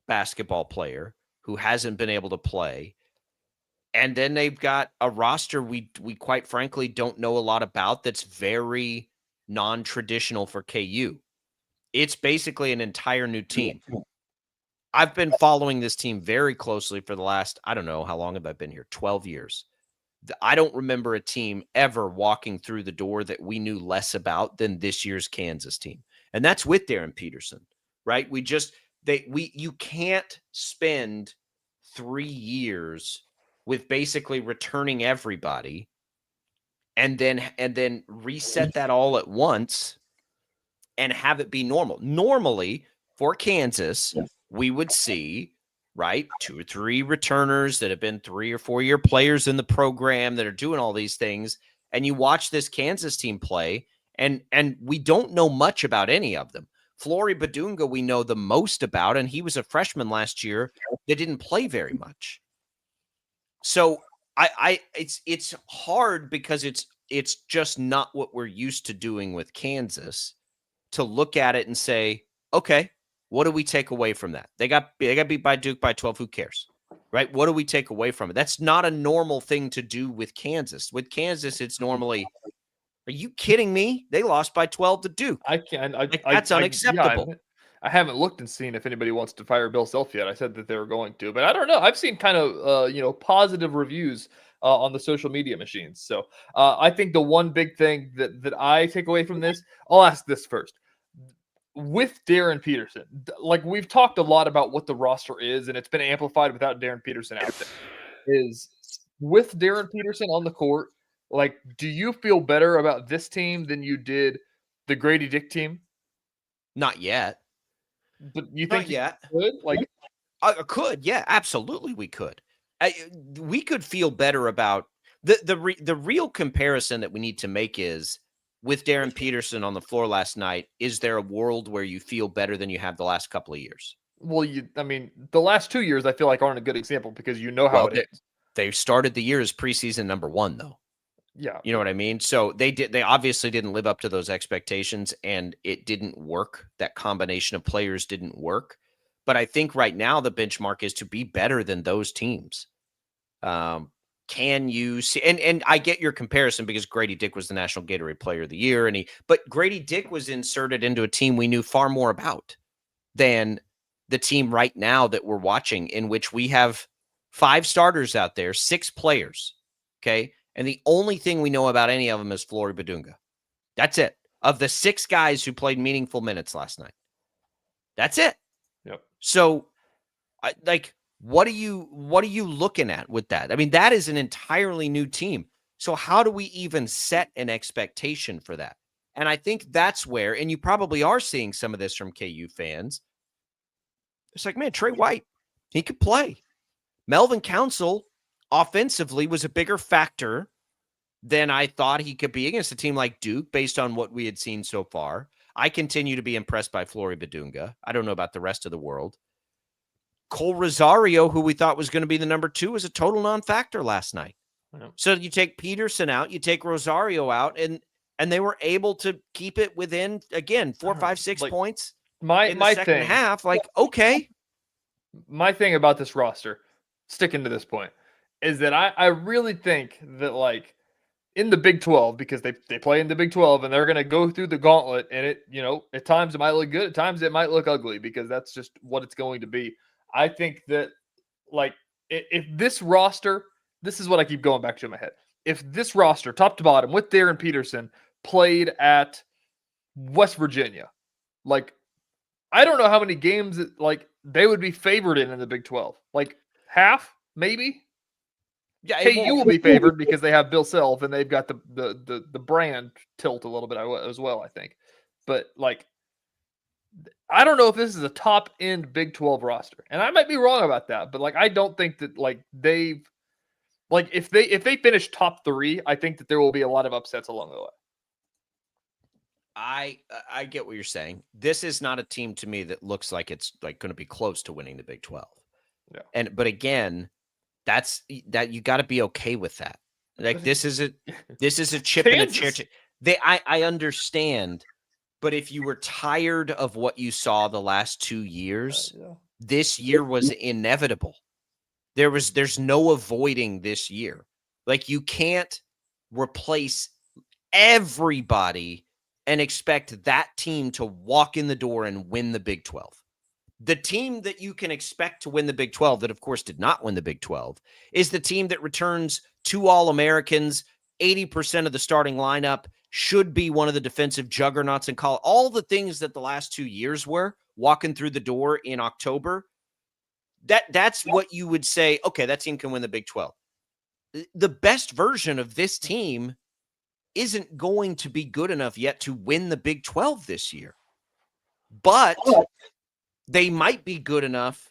basketball player who hasn't been able to play. And then they've got a roster we quite frankly don't know a lot about that's very non-traditional for KU. It's basically an entire new team. I've been following this team very closely for the last, I don't know, how long have I been here? 12 years. I don't remember a team ever walking through the door that we knew less about than this year's Kansas team. And that's with Darren Peterson, right? You can't spend 3 years with basically returning everybody and then reset that all at once and have it be normal. Normally for Kansas, we would see, right, 2 or 3 returners that have been 3 or 4 year players in the program that are doing all these things. And you watch this Kansas team play, and we don't know much about any of them. Flory Badunga we know the most about, and he was a freshman last year that didn't play very much. So it's hard because it's just not what we're used to doing with Kansas to look at it and say, okay, what do we take away from that? They got beat by Duke by 12. Who cares, right? What do we take away from it? That's not a normal thing to do with Kansas. With Kansas, it's normally, are you kidding me? They lost by 12 to Duke. That's unacceptable. I haven't looked and seen if anybody wants to fire Bill Self yet. I said that they were going to, but I don't know. I've seen kind of positive reviews on the social media machines. So I think the one big thing that I take away from this, I'll ask this first. with Darren Peterson, like we've talked a lot about what the roster is, and it's been amplified without Darren Peterson out there. Is with Darren Peterson on the court, like, do you feel better about this team than you did the Grady Dick team? Not yet. But you Not think yet? Could? Like, could, yeah, absolutely, we could. We could feel better about the real comparison that we need to make is with Darren Peterson on the floor last night. Is there a world where you feel better than you have the last couple of years? Well, I mean, the last 2 years I feel like aren't a good example because you know how it is. They started the year as preseason number 1, though. Yeah. You know what I mean? So they obviously didn't live up to those expectations, and it didn't work. That combination of players didn't work. But I think right now the benchmark is to be better than those teams. Can you see? And I get your comparison because Grady Dick was the National Gatorade Player of the Year, but Grady Dick was inserted into a team we knew far more about than the team right now that we're watching, in which we have 5 starters out there, 6 players. Okay. And the only thing we know about any of them is Flory Badunga. That's it. Of the 6 guys who played meaningful minutes last night. That's it. Yep. So, what are you looking at with that? I mean, that is an entirely new team. So how do we even set an expectation for that? And I think that's where, and you probably are seeing some of this from KU fans. It's like, man, Trey White, he could play. Melvin Council offensively was a bigger factor than I thought he could be against a team like Duke based on what we had seen so far. I continue to be impressed by Flory Badunga. I don't know about the rest of the world. Cole Rosario, who we thought was going to be the number 2, was a total non-factor last night. So you take Peterson out, you take Rosario out, and they were able to keep it within, again, 4, 5, 6 points in the second half. Like, okay. My thing about this roster, sticking to this point, is that I really think that, like, in the Big 12, because they play in the Big 12 and they're going to go through the gauntlet, and it, at times it might look good, at times it might look ugly, because that's just what it's going to be. I think that, like, if this roster, this is what I keep going back to in my head. If this roster, top to bottom, with Darren Peterson, played at West Virginia, like, I don't know how many games that, like, they would be favored in the Big 12. Like, half, maybe? Yeah, KU will be favored because they have Bill Self and they've got the brand tilt a little bit as well, I think. But, like, I don't know if this is a top end Big 12 roster, and I might be wrong about that. But, like, I don't think that, like, they've, like, if they finish top 3, I think that there will be a lot of upsets along the way. I get what you're saying. This is not a team to me that looks like it's, like, going to be close to winning the Big 12. Yeah. But again, that you got to be okay with that. Like, this is a chip in a chair. I understand, but if you were tired of what you saw the last 2 years, this year was inevitable. There's no avoiding this year. Like, you can't replace everybody and expect that team to walk in the door and win the Big 12. The team that you can expect to win the Big 12, that of course did not win the Big 12, is the team that returns 2 All-Americans, 80% of the starting lineup, should be one of the defensive juggernauts in college. All the things that the last 2 years were, walking through the door in October, that's what you would say, okay, that team can win the Big 12. The best version of this team isn't going to be good enough yet to win the Big 12 this year. But they might be good enough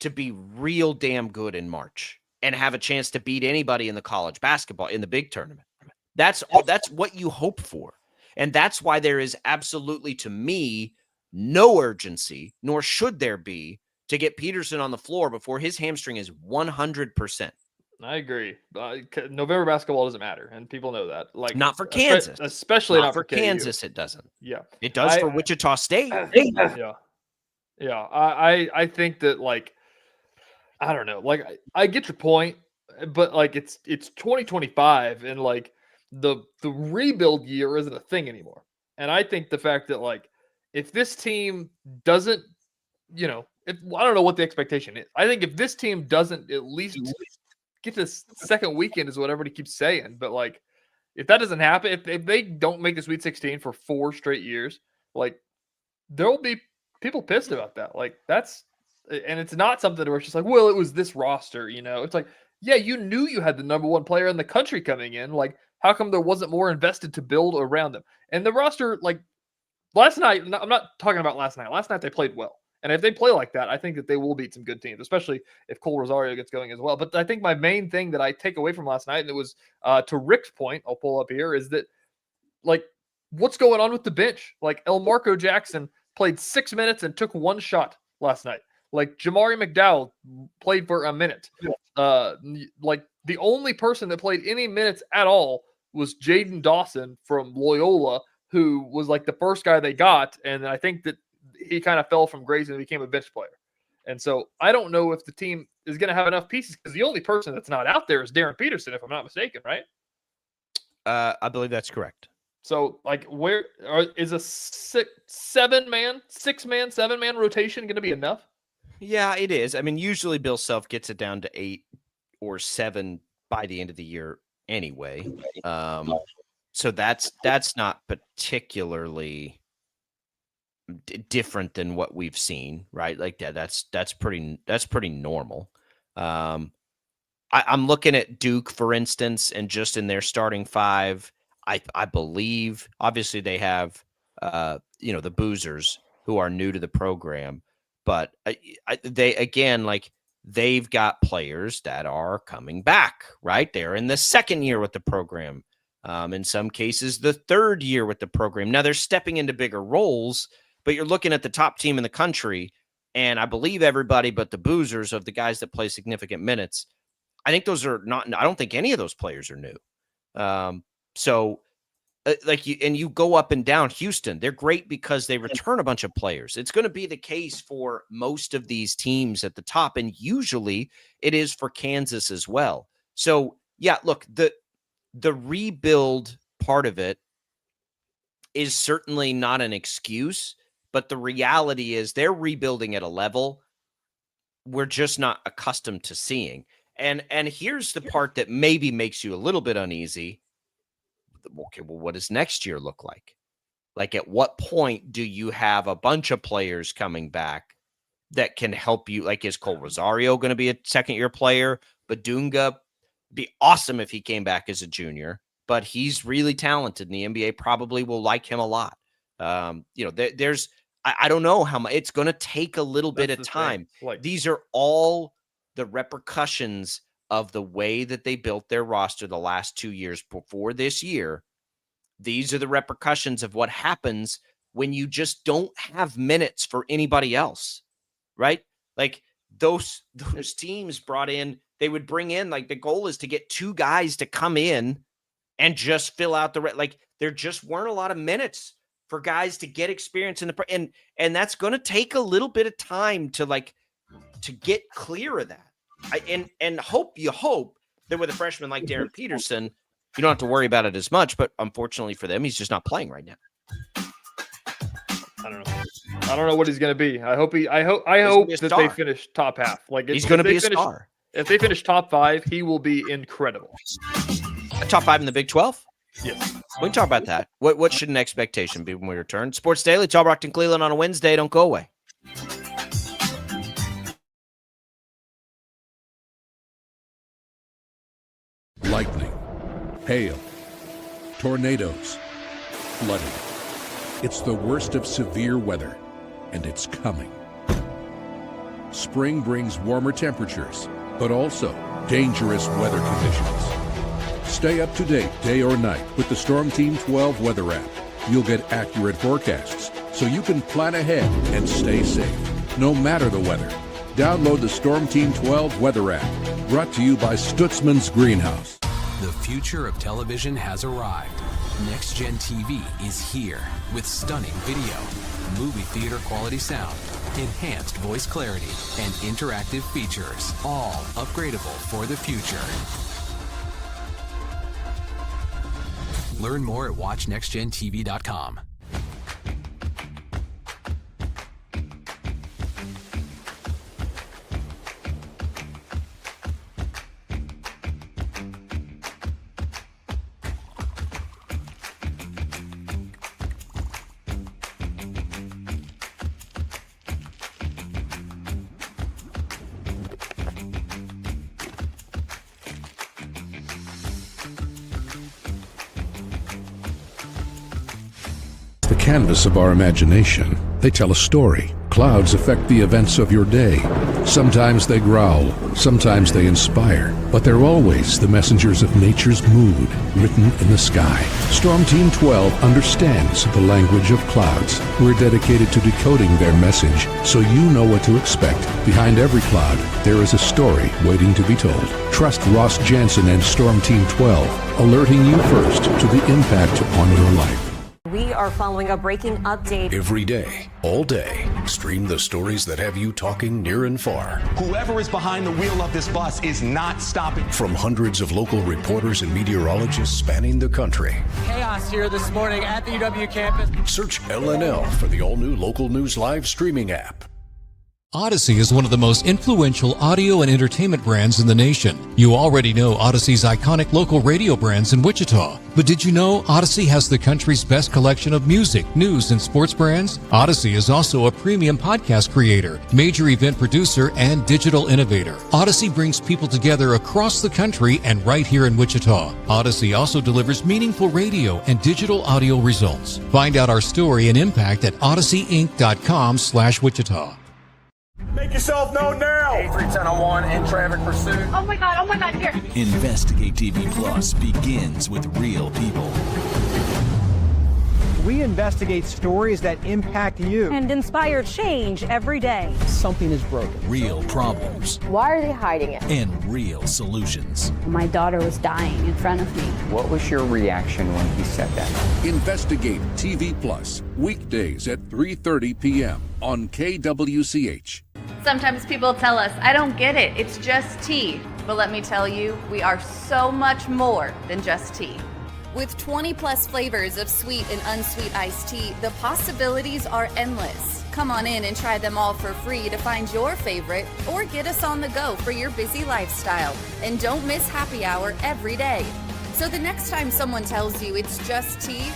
to be real damn good in March and have a chance to beat anybody in the college basketball, in the big tournament. That's what you hope for. And that's why there is absolutely, to me, no urgency, nor should there be, to get Peterson on the floor before his hamstring is 100%. I agree. November basketball doesn't matter, and people know that. Like, not for Kansas, especially not for Kansas. It doesn't. Yeah, it does for Wichita State. Yeah. I think that, like, I don't know. Like, I get your point, but, like, it's 2025, and, like, the rebuild year isn't a thing anymore. And I think the fact that, like, if this team doesn't, I don't know what the expectation is. I think if this team doesn't at least get this second weekend, is what everybody keeps saying. But, like, if that doesn't happen, if they don't make the Sweet 16 for 4 straight years, like, there will be people pissed about that. Like and it's not something where it's just like, well, it was this roster, It's like, yeah, you knew you had the number one player in the country coming in. Like, how come there wasn't more invested to build around them? And the roster, like last night, I'm not talking about last night. Last night they played well. And if they play like that, I think that they will beat some good teams, especially if Cole Rosario gets going as well. But I think my main thing that I take away from last night, and it was to Rick's point, I'll pull up here, is that, like, what's going on with the bench? Like, Elmarco Jackson played 6 minutes and took 1 shot last night. Like, Jamari McDowell played for a minute. Like, the only person that played any minutes at all was Jaden Dawson from Loyola, who was like the first guy they got. And I think that he kind of fell from grace and became a bench player. And so I don't know if the team is going to have enough pieces, because the only person that's not out there is Darren Peterson, if I'm not mistaken, right? I believe that's correct. So, like, is a 7-man rotation going to be enough? Yeah, it is. I mean, usually Bill Self gets it down to 8 or 7 by the end of the year anyway. So that's not particularly different than what we've seen, right? Like that's pretty normal. I'm looking at Duke, for instance, and just in their starting 5, I believe obviously they have the Boozers who are new to the program, but they've got players that are coming back, right? They're in the 2nd year with the program. In some cases, the 3rd year with the program. Now they're stepping into bigger roles, but you're looking at the top team in the country, and I believe everybody but the Boozers, of the guys that play significant minutes, I think those are not. I don't think any of those players are new. You go up and down Houston. They're great because they return a bunch of players. It's going to be the case for most of these teams at the top, and usually it is for Kansas as well. So yeah, look, the rebuild part of it is certainly not an excuse, but the reality is they're rebuilding at a level we're just not accustomed to seeing. And here's the part that maybe makes you a little bit uneasy. Okay, well, what does next year look like? Like, at what point do you have a bunch of players coming back that can help you? Like, is Cole Rosario going to be a 2nd-year player? Badunga, be awesome if he came back as a junior, but he's really talented, and the NBA probably will like him a lot. There's I don't know how much it's going to take. A little bit of time. Like, these are all the repercussions of the way that they built their roster the last 2 years before this year. These are the repercussions of what happens when you just don't have minutes for anybody else, right? Like, those teams they would bring in, like, the goal is to get 2 guys to come in and just fill out there just weren't a lot of minutes for guys to get experience in and that's going to take a little bit of time to get clear of that. And hope that with a freshman like Darren Peterson, you don't have to worry about it as much, but unfortunately for them, he's just not playing right now. I don't know what he's going to be. I hope that they finish top half. Like, he's going to be a star. If they finish top 5, he will be incredible. Top 5 in the Big 12? Yes. We can talk about that. What should an expectation be when we return? Sports Daily, Tom Brockton, Cleveland on a Wednesday. Don't go away. Lightning, hail, tornadoes, flooding. It's the worst of severe weather, and it's coming. Spring brings warmer temperatures, but also dangerous weather conditions. Stay up to date day or night with the Storm Team 12 weather app. You'll get accurate forecasts, so you can plan ahead and stay safe, no matter the weather. Download the Storm Team 12 weather app, brought to you by Stutzman's Greenhouse. The future of television has arrived. Next Gen TV is here with stunning video, movie theater quality sound, enhanced voice clarity, and interactive features, all upgradable for the future. Learn more at watchnextgentv.com. The canvas of our imagination. They tell a story. Clouds affect the events of your day. Sometimes they growl, sometimes they inspire, but they're always the messengers of nature's mood, written in the sky. Storm Team 12 understands the language of clouds. We're dedicated to decoding their message so you know what to expect. Behind every cloud, there is a story waiting to be told. Trust Ross Jansen and Storm Team 12, alerting you first to the impact on your life. We are following a breaking update. Every day, all day, stream the stories that have you talking near and far. Whoever is behind the wheel of this bus is not stopping. From hundreds of local reporters and meteorologists spanning the country. Chaos here this morning at the UW campus. Search LNL for the all-new Local News Live streaming app. Odyssey is one of the most influential audio and entertainment brands in the nation. You already know Odyssey's iconic local radio brands in Wichita. But did you know Odyssey has the country's best collection of music, news, and sports brands? Odyssey is also a premium podcast creator, major event producer, and digital innovator. Odyssey brings people together across the country and right here in Wichita. Odyssey also delivers meaningful radio and digital audio results. Find out our story and impact at odysseyinc.com/Wichita. Make yourself known now. 83101 in traffic pursuit. Oh my God, here. Investigate TV Plus begins with real people. We investigate stories that impact you. And inspire change every day. Something is broken. Real problems. Why are they hiding it? And real solutions. My daughter was dying in front of me. What was your reaction when he said that? Investigate TV Plus, weekdays at 3:30 p.m. on KWCH. Sometimes people tell us, I don't get it, it's just tea. But let me tell you, we are so much more than just tea. With 20 plus flavors of sweet and unsweet iced tea, the possibilities are endless. Come on in and try them all for free to find your favorite or get us on the go for your busy lifestyle. And don't miss happy hour every day. So the next time someone tells you it's just tea,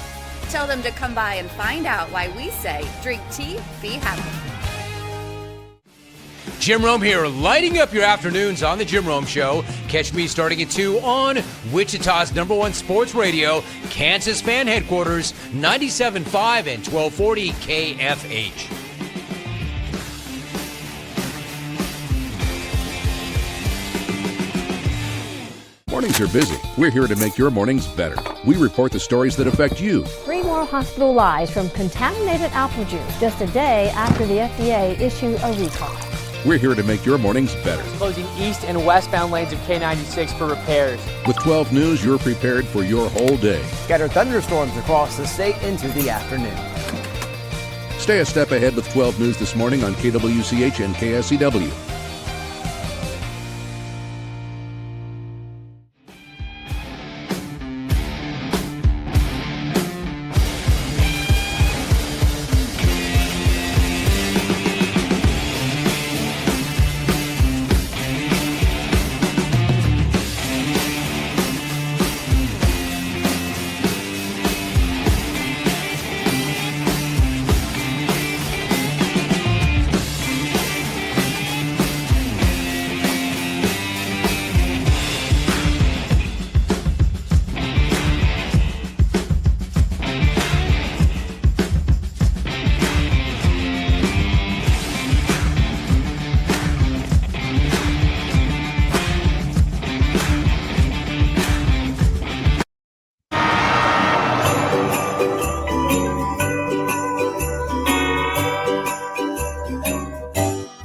tell them to come by and find out why we say drink tea, be happy. Jim Rome here, lighting up your afternoons on The Jim Rome Show. Catch me starting at 2 on Wichita's #1 sports radio, Kansas Fan Headquarters, 97.5 and 1240 KFH. Mornings are busy. We're here to make your mornings better. We report the stories that affect you. 3 more hospital lies from contaminated apple juice just a day after the FDA issued a recall. We're here to make your mornings better. Closing east and westbound lanes of K96 for repairs. With 12 News, you're prepared for your whole day. Scattered thunderstorms across the state into the afternoon. Stay a step ahead with 12 News this morning on KWCH and KSCW.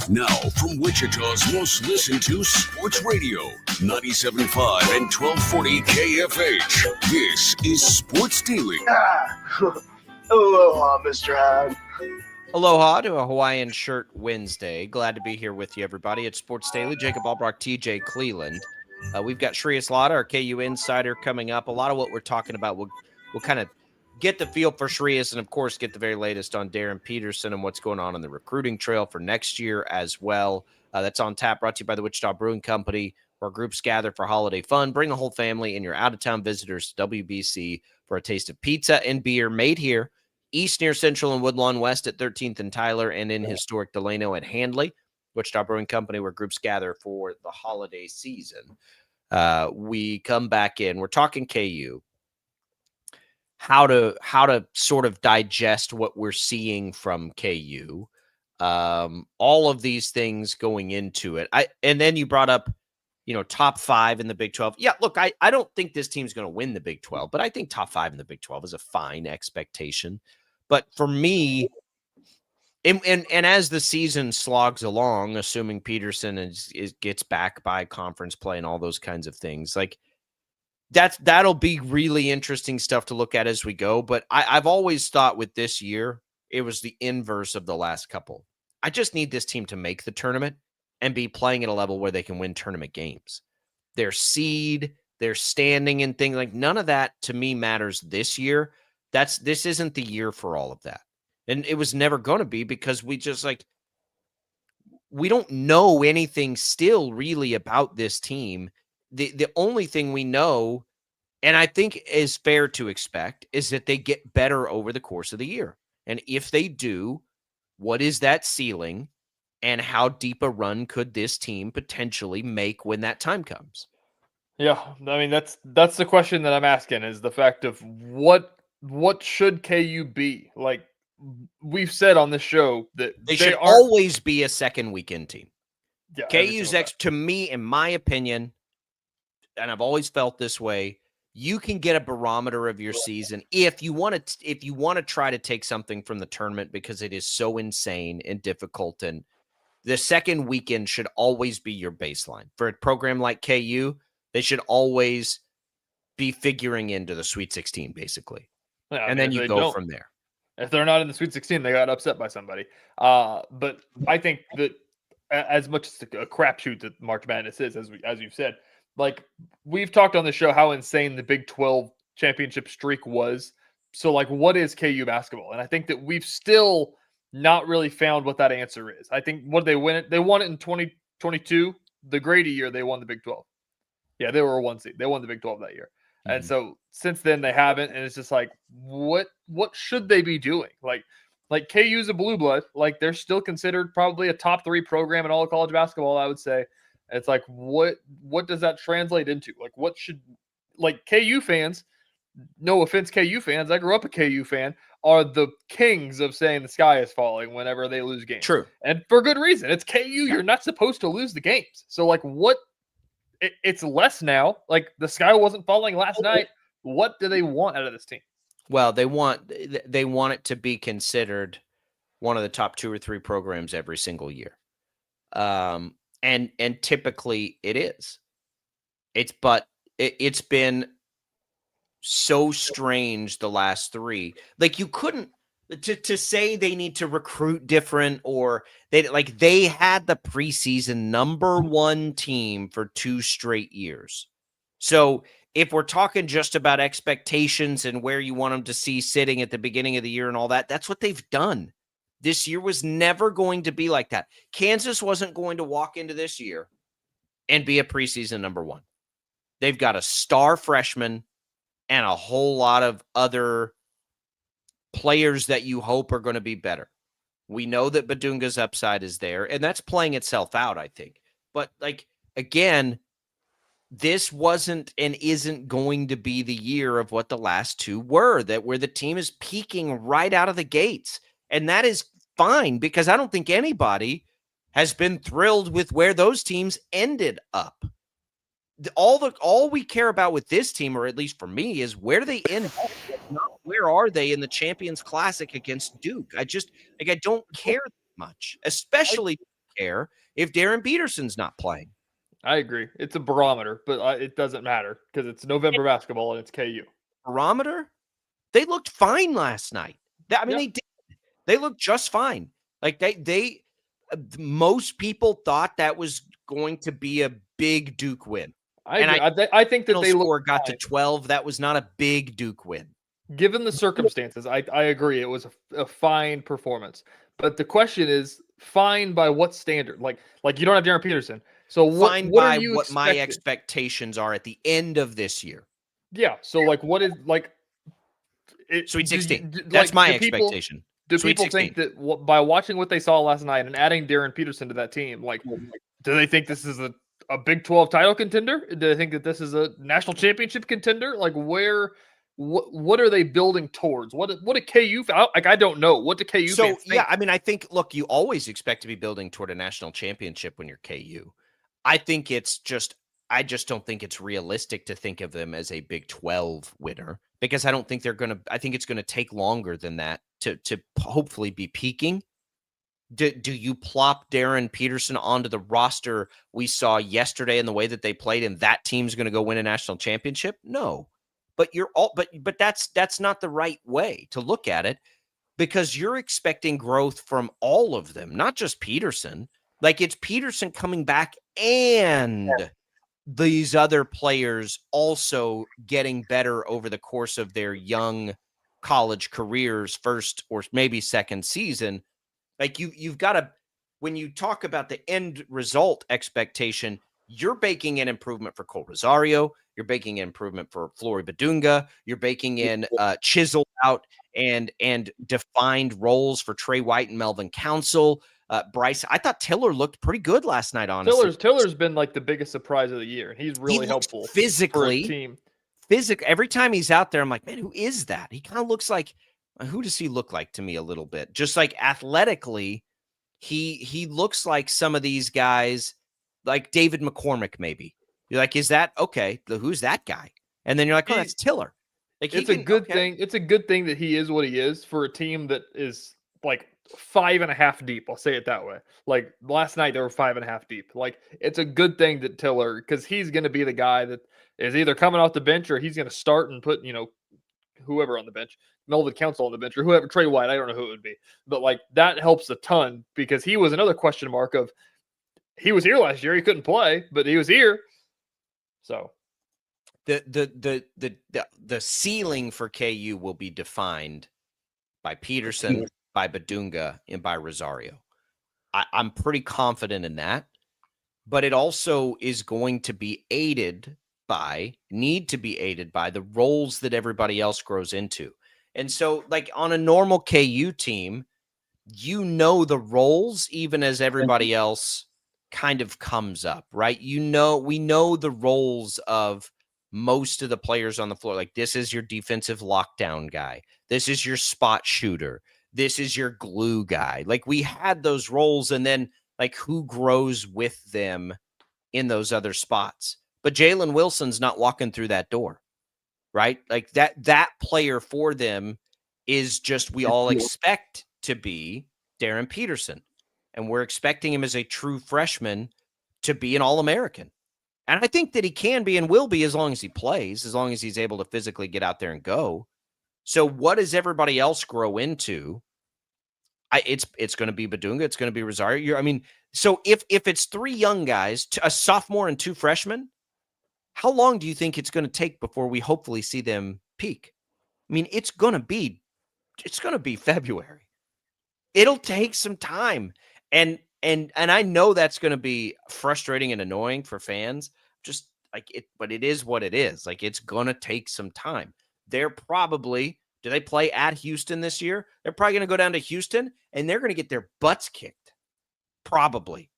Now, from Wichita's most listened to sports radio, 97.5 and 1240 KFH. This is Sports Daily. Aloha, Mr. Hyde. Aloha to a Hawaiian Shirt Wednesday. Glad to be here with you, everybody. It's Sports Daily. Jacob Albrock, TJ Cleland. We've got Shreyas Laddha, our KU Insider, coming up. A lot of what we're talking about, we'll kind of get the feel for Shreyas and, of course, get the very latest on Darren Peterson and what's going on the recruiting trail for next year as well. That's on tap, brought to you by the Wichita Brewing Company, where groups gather for holiday fun. Bring the whole family and your out-of-town visitors to WBC for a taste of pizza and beer made here, east near Central and Woodlawn, west at 13th and Tyler, and in historic Delano at Handley. Wichita Brewing Company, where groups gather for the holiday season. We come back in. We're talking KU. how to sort of digest what we're seeing from KU. All of these things going into it. And then you brought up, top 5 in the Big 12. Yeah, look, I don't think this team's going to win the Big 12, but I think top 5 in the Big 12 is a fine expectation. But for me, and as the season slogs along, assuming Peterson gets back by conference play and all those kinds of things, like that'll be really interesting stuff to look at as we go. But I've always thought with this year, it was the inverse of the last couple. I just need this team to make the tournament and be playing at a level where they can win tournament games. Their seed, their standing and things like none of that to me matters this year. This isn't the year for all of that. And it was never going to be because we just we don't know anything still really about this team. The only thing we know, and I think is fair to expect, is that they get better over the course of the year. And if they do, what is that ceiling and how deep a run could this team potentially make when that time comes? Yeah, I mean, that's the question that I'm asking, is the fact of what should KU be? Like we've said on this show that they should always be a second weekend team. Yeah, KU's to me, in my opinion, and I've always felt this way, you can get a barometer of your season if you want to try to take something from the tournament because it is so insane and difficult. And the second weekend should always be your baseline. For a program like KU, they should always be figuring into the Sweet 16, basically. Yeah, and then you go from there. If they're not in the Sweet 16, they got upset by somebody. But I think that as much as a crapshoot that March Madness is, as you've said, like we've talked on the show how insane the Big 12 championship streak was. So like, what is KU basketball? And I think that we've still not really found what that answer is. I think what they win it, they won it in 2022, the Grady year. They won the Big 12. Yeah, they were a 1 seed. They won the Big 12 that year. And so since then they haven't, and it's just like, what should they be doing? Like KU's a blue blood. Like they're still considered probably a top 3 program in all of college basketball, I would say. It's like, what does that translate into? Like, what should, like KU fans, no offense, KU fans, I grew up a KU fan, are the kings of saying the sky is falling whenever they lose games. True. And for good reason. It's KU. You're not supposed to lose the games. So like it's less now. Like the sky wasn't falling last night. What do they want out of this team? Well, they want it to be considered one of the top 2 or 3 programs every single year. And typically it is. It's been so strange the last 3. Like you couldn't to say they need to recruit different, or they had the preseason #1 team for 2 straight years. So if we're talking just about expectations and where you want them to see sitting at the beginning of the year and all that, that's what they've done. This year was never going to be like that. Kansas wasn't going to walk into this year and be a preseason #1. They've got a star freshman and a whole lot of other players that you hope are going to be better. We know that Badunga's upside is there, and that's playing itself out, I think. But, again, this wasn't and isn't going to be the year of what the last 2 were, where the team is peaking right out of the gates. And that is fine, because I don't think anybody has been thrilled with where those teams ended up. All we care about with this team, or at least for me, is where do they end up? Not where are they in the Champions Classic against Duke? I don't care much, especially care if Darren Peterson's not playing. I agree. It's a barometer, but it doesn't matter because it's November basketball and it's KU. Barometer? They looked fine last night. They did. They looked just fine. Like most people thought that was going to be a big Duke win. I think that they got to 12. That was not a big Duke win. Given the circumstances, I agree. It was a fine performance. But the question is, fine by what standard? Like you don't have Darren Peterson. So fine by what my expectations are at the end of this year. Yeah. So what is Sweet 16? That's my expectation. Do people think that by watching what they saw last night and adding Darren Peterson to that team, do they think this is a Big 12 title contender? Do they think that this is a national championship contender? Where what are they building towards? What do KU like? I don't know. What do KU fans think? Yeah, I mean, I think, look, you always expect to be building toward a national championship when you're KU. I think I just don't think it's realistic to think of them as a Big 12 winner, because I don't think I think it's going to take longer than that to hopefully be peaking. Do you plop Darren Peterson onto the roster we saw yesterday in the way that they played, and that team's going to go win a national championship? No. But but that's not the right way to look at it, because you're expecting growth from all of them, not just Peterson. Like, it's Peterson coming back and these other players also getting better over the course of their young college careers, first or maybe second season. Like, you've got to, when you talk about the end result expectation, you're baking in improvement for Cole Rosario. You're baking in improvement for Flory Badunga. You're baking in chiseled out and defined roles for Trey White and Melvin Council. Bryce, I thought Tiller looked pretty good last night, honestly. Tiller's been like the biggest surprise of the year, and he's really helpful physically. For a team. Every time he's out there, I'm like, man, who is that? He kind of looks like, who does he look like to me a little bit? Just like athletically, he looks like some of these guys, like David McCormick, maybe. You're like, is that okay? Who's that guy? And then you're like, oh, that's Tiller. Like, it's a good thing. It's a good thing that he is what he is for a team that is like 5.5 deep. I'll say it that way. Like, last night they were 5.5 deep. Like, it's a good thing that Tiller, because he's going to be the guy that is either coming off the bench or he's going to start and put, whoever on the bench, Melvin Council on the bench, or whoever, Trey White, I don't know who it would be. But like, that helps a ton, because he was another question mark of, he was here last year, he couldn't play, but he was here. So the ceiling for KU will be defined by Peterson, by Badunga, and by Rosario. I'm pretty confident in that, but it also is going to be need to be aided by the roles that everybody else grows into. And so, like, on a normal KU team, the roles even as everybody else kind of comes up, right? We know the roles of most of the players on the floor. Like, this is your defensive lockdown guy. This is your spot shooter. This is your glue guy. Like, we had those roles, and then, like, who grows with them in those other spots? But Jalen Wilson's not walking through that door, right? Like, that player for them is just, we all expect to be Darren Peterson. And we're expecting him as a true freshman to be an All-American. And I think that he can be and will be, as long as he plays, as long as he's able to physically get out there and go. So what does everybody else grow into? It's going to be Badunga. It's going to be Rosario. So if it's 3 young guys, a sophomore and 2 freshmen, how long do you think it's going to take before we hopefully see them peak? I mean, it's going to be February. It'll take some time. And I know that's going to be frustrating and annoying for fans, just like it, but it is what it is. Like, it's going to take some time. Do they play at Houston this year? They're probably going to go down to Houston and they're going to get their butts kicked. Probably.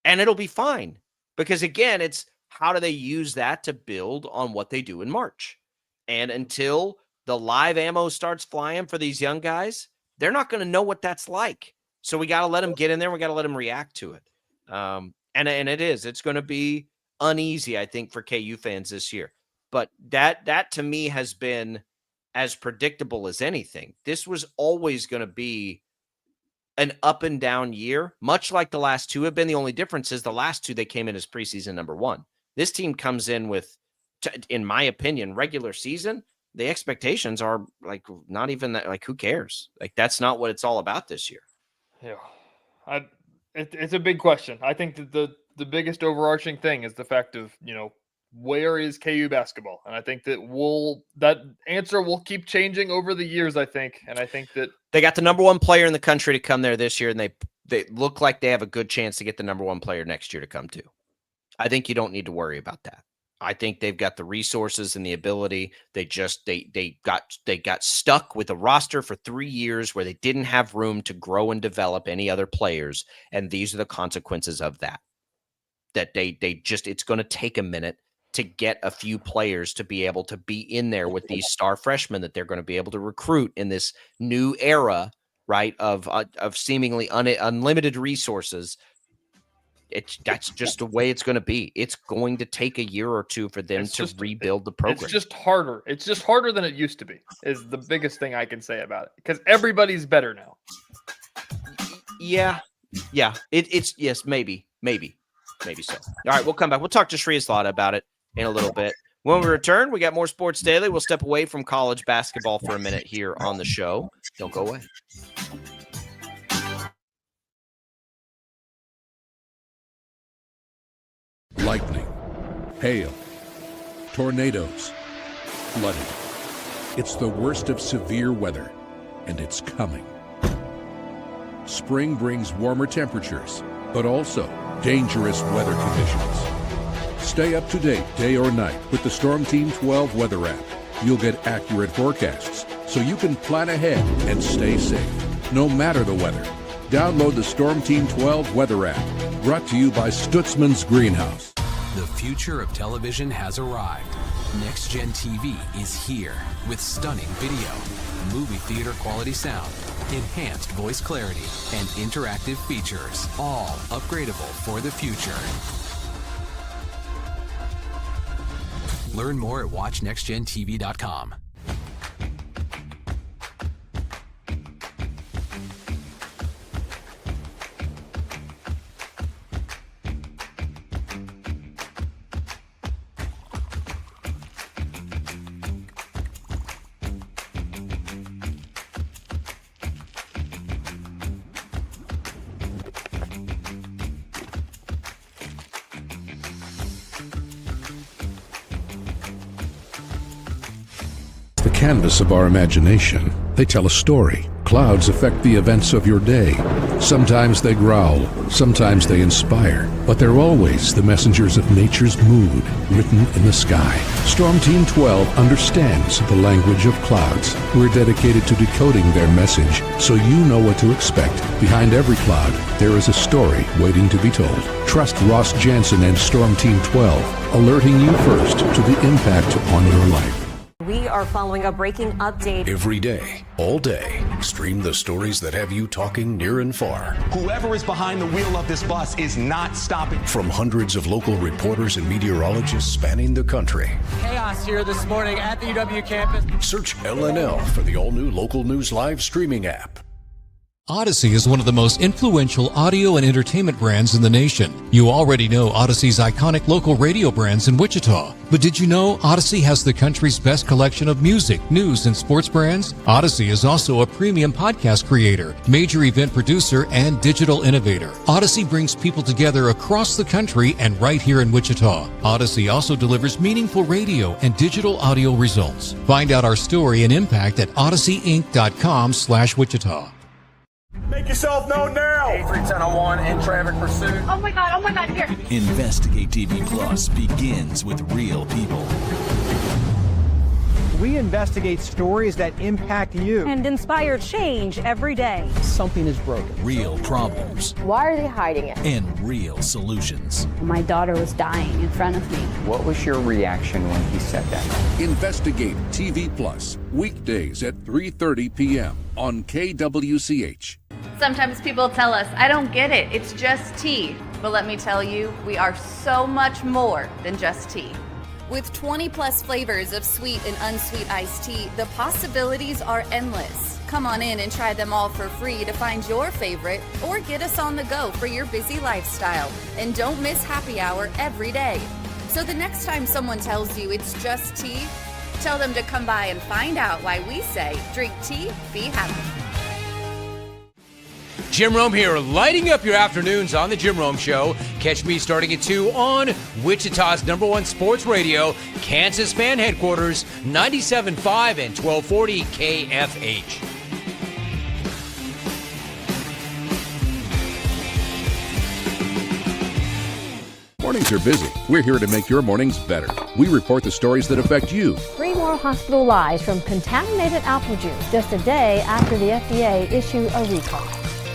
And it'll be fine, because again, it's how do they use that to build on what they do in March? And until the live ammo starts flying for these young guys, they're not going to know what that's like. So we got to let them get in there. We got to let them react to it. And it's going to be uneasy, I think, for KU fans this year. But that to me has been as predictable as anything. This was always going to be an up and down year, much like the last 2 have been. The only difference is the last 2, they came in as preseason number 1. This team comes in with, in my opinion, regular season. The expectations are like not even that, like, who cares? Like, that's not what it's all about this year. Yeah, it's a big question. I think that the biggest overarching thing is the fact of, where is KU basketball? And I think that that answer will keep changing over the years, I think. And I think that they got the number 1 player in the country to come there this year, and they look like they have a good chance to get the number 1 player next year to come too. I think you don't need to worry about that. I think they've got the resources and the ability. They got stuck with a roster for 3 years where they didn't have room to grow and develop any other players. And these are the consequences of that. That it's going to take a minute to get a few players to be able to be in there with these star freshmen that they're going to be able to recruit in this new era, right, of seemingly unlimited resources. That's just the way it's going to be. It's going to take a year or two for them to rebuild the program. It's just harder. It's just harder than it used to be, is the biggest thing I can say about it, because everybody's better now. Yeah. It's yes, maybe so. All right, we'll come back. We'll talk to Shreyas Laddha about it in a little bit. When we return, we got more Sports Daily. We'll step away from college basketball for a minute here on the show. Don't go away. Lightning, hail, tornadoes, flooding. It's the worst of severe weather, and it's coming. Spring brings warmer temperatures, but also dangerous weather conditions. Stay up to date day or night with the Storm Team 12 weather app. You'll get accurate forecasts, so you can plan ahead and stay safe, no matter the weather. Download the Storm Team 12 weather app, brought to you by Stutzman's Greenhouse. The future of television has arrived. Next Gen TV is here with stunning video, movie theater quality sound, enhanced voice clarity, and interactive features, all upgradable for the future. Learn more at watchnextgentv.com. The canvas of our imagination. They tell a story. Clouds affect the events of your day. Sometimes they growl, sometimes they inspire, but they're always the messengers of nature's mood, written in the sky. Storm Team 12 understands the language of clouds. We're dedicated to decoding their message, so you know what to expect. Behind every cloud, there is a story waiting to be told. Trust Ross Jansen and Storm Team 12, alerting you first to the impact on your life. We are following a breaking update. Every day, all day, stream the stories that have you talking near and far. Whoever is behind the wheel of this bus is not stopping. From hundreds of local reporters and meteorologists spanning the country. Chaos here this morning at the UW campus. Search LNL for the all-new Local News Live streaming app. Odyssey is one of the most influential audio and entertainment brands in the nation. You already know Odyssey's iconic local radio brands in Wichita. But did you know Odyssey has the country's best collection of music, news, and sports brands? Odyssey is also a premium podcast creator, major event producer, and digital innovator. Odyssey brings people together across the country and right here in Wichita. Odyssey also delivers meaningful radio and digital audio results. Find out our story and impact at odysseyinc.com/Wichita. Make yourself known now. 83101 in traffic pursuit. Oh my God, here. Investigate TV Plus begins with real people. We investigate stories that impact you. And inspire change every day. Something is broken. Real problems. Why are they hiding it? And real solutions. My daughter was dying in front of me. What was your reaction when he said that? Investigate TV Plus, weekdays at 3:30 p.m. on KWCH. Sometimes people tell us, I don't get it, it's just tea. But let me tell you, we are so much more than just tea. With 20 plus flavors of sweet and unsweet iced tea, the possibilities are endless. Come on in and try them all for free to find your favorite, or get us on the go for your busy lifestyle. And don't miss happy hour every day. So the next time someone tells you it's just tea, tell them to come by and find out why we say, drink tea, be happy. Jim Rome here, lighting up your afternoons on The Jim Rome Show. Catch me starting at 2 on Wichita's #1 sports radio, Kansas Fan Headquarters, 97.5 and 1240 KFH. Mornings are busy. We're here to make your mornings better. We report the stories that affect you. 3 more hospital lies from contaminated apple juice just a day after the FDA issued a recall.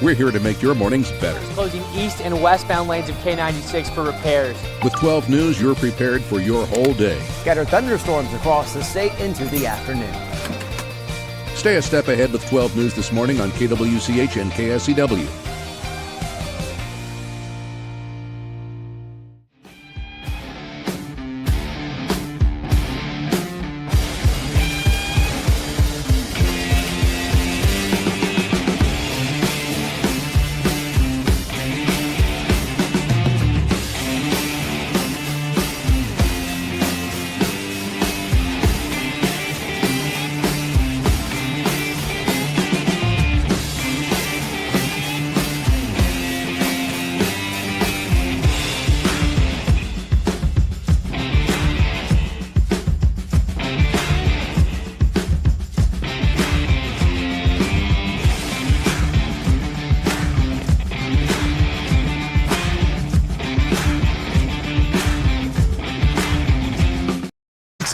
We're here to make your mornings better. Closing east and westbound lanes of K96 for repairs. With 12 News, you're prepared for your whole day. Scattered thunderstorms across the state into the afternoon. Stay a step ahead with 12 News this morning on KWCH and KSCW.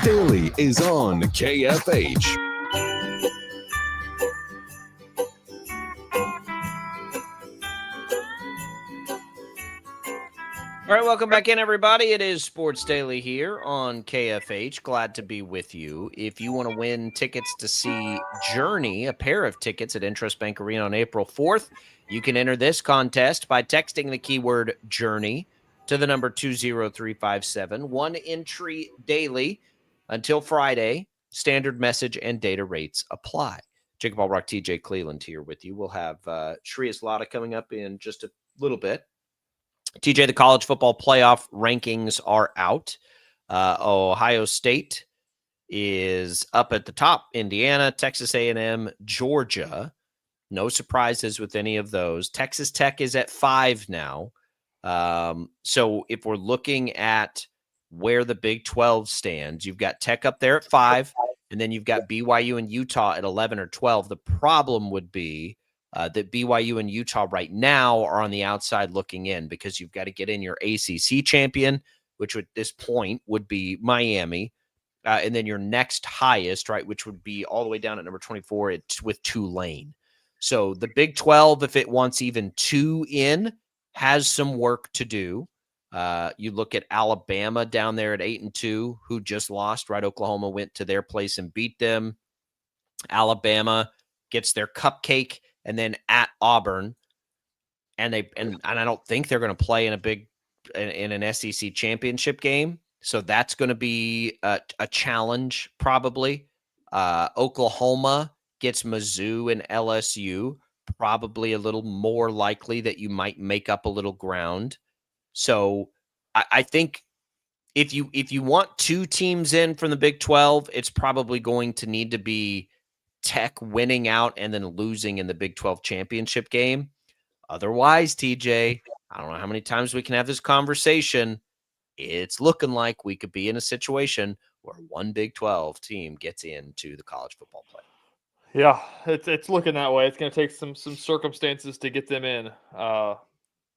Daily is on KFH. All right, welcome back in, everybody. It is Sports Daily here on KFH. Glad to be with you. If you want to win tickets to see Journey, a pair of tickets at Interest Bank Arena on April 4th, you can enter this contest by texting the keyword Journey to the number 20357. One entry daily until Friday. Standard message and data rates apply. Jacob Albrock, TJ Cleveland here with you. We'll have Shreyas Laddha coming up in just a little bit. TJ, the college football playoff rankings are out. Ohio State is up at the top. Indiana, Texas A&M, Georgia. No surprises with any of those. Texas Tech is at 5 now. So if we're looking at where the Big 12 stands, you've got Tech up there at 5, and then you've got BYU and Utah at 11 or 12. The problem would be that BYU and Utah right now are on the outside looking in, because you've got to get in your ACC champion, which at this point would be Miami, and then your next highest, right, which would be all the way down at number 24 with Tulane. So the Big 12, if it wants even 2 in, has some work to do. You look at Alabama down there at 8-2, who just lost, right? Oklahoma went to their place and beat them. Alabama gets their cupcake, and then at Auburn, and I don't think they're going to play in an SEC championship game, so that's going to be a challenge probably. Oklahoma gets Mizzou and LSU, probably a little more likely that you might make up a little ground. So I think if you want 2 teams in from the Big 12, it's probably going to need to be Tech winning out and then losing in the Big 12 championship game. Otherwise, TJ, I don't know how many times we can have this conversation. It's looking like we could be in a situation where one Big 12 team gets into the college football play. Yeah, it's looking that way. It's going to take some circumstances to get them in.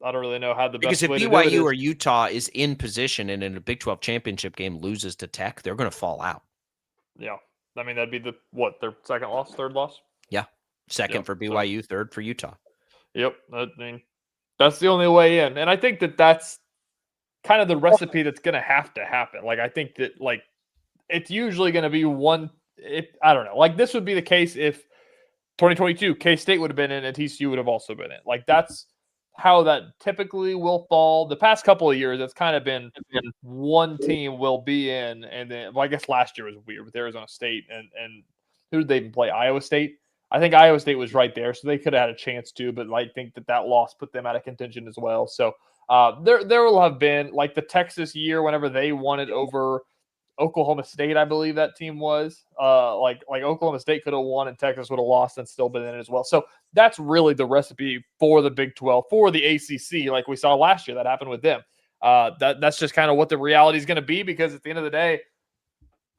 I don't really know how the best way to do it is. Because if BYU or Utah is in position and in a Big 12 championship game loses to Tech, they're going to fall out. Yeah. I mean, that'd be their second loss, third loss? Yeah. Second for BYU, third for Utah. Yep. I mean, that's the only way in. And I think that's kind of the recipe that's going to happen. Like, I think that, like, it's usually going to be one. I don't know. Like, this would be the case if 2022 K-State would have been in and TCU would have also been in. Like, that's how that typically will fall. The past couple of years, it's kind of been one team will be in, and then I guess last year was weird with Arizona State and who did they even play? Iowa State. I think Iowa State was right there, so they could have had a chance to, but I think that loss put them out of contention as well. So there will have been, like, the Texas year whenever they won it over Oklahoma State, I believe that team was. Like Oklahoma State could have won and Texas would have lost and still been in it as well. So that's really the recipe for the Big 12, for the ACC, like we saw last year that happened with them. That's just kind of what the reality is going to be, because at the end of the day,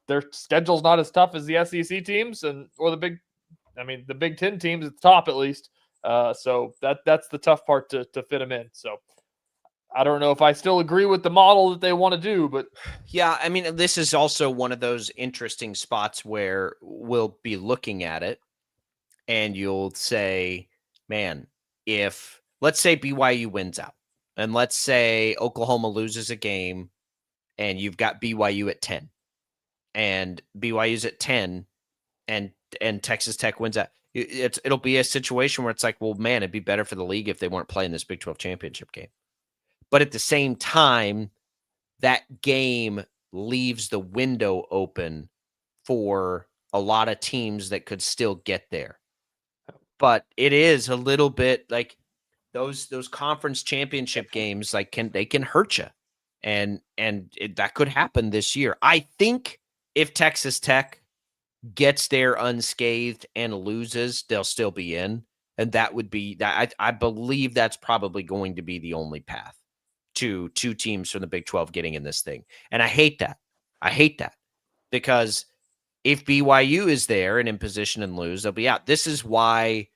their schedule's not as tough as the SEC teams or the Big Ten teams at the top, at least. So that's the tough part to fit them in. So I don't know if I still agree with the model that they want to do, but yeah, I mean, this is also one of those interesting spots where we'll be looking at it and you'll say, man, if, let's say BYU wins out, and let's say Oklahoma loses a game, and you've got BYU at 10, and BYU's at 10, and Texas Tech wins out. It'll be a situation where it's like, well, man, it'd be better for the league if they weren't playing this Big 12 championship game. But at the same time, that game leaves the window open for a lot of teams that could still get there. But it is a little bit like those conference championship games, like they can hurt you. And that could happen this year. I think if Texas Tech gets there unscathed and loses, they'll still be in. And that would be that. I believe that's probably going to be the only path to two teams from the Big 12 getting in this thing. And I hate that. I hate that because if BYU is there and in position and lose, they'll be out. This is why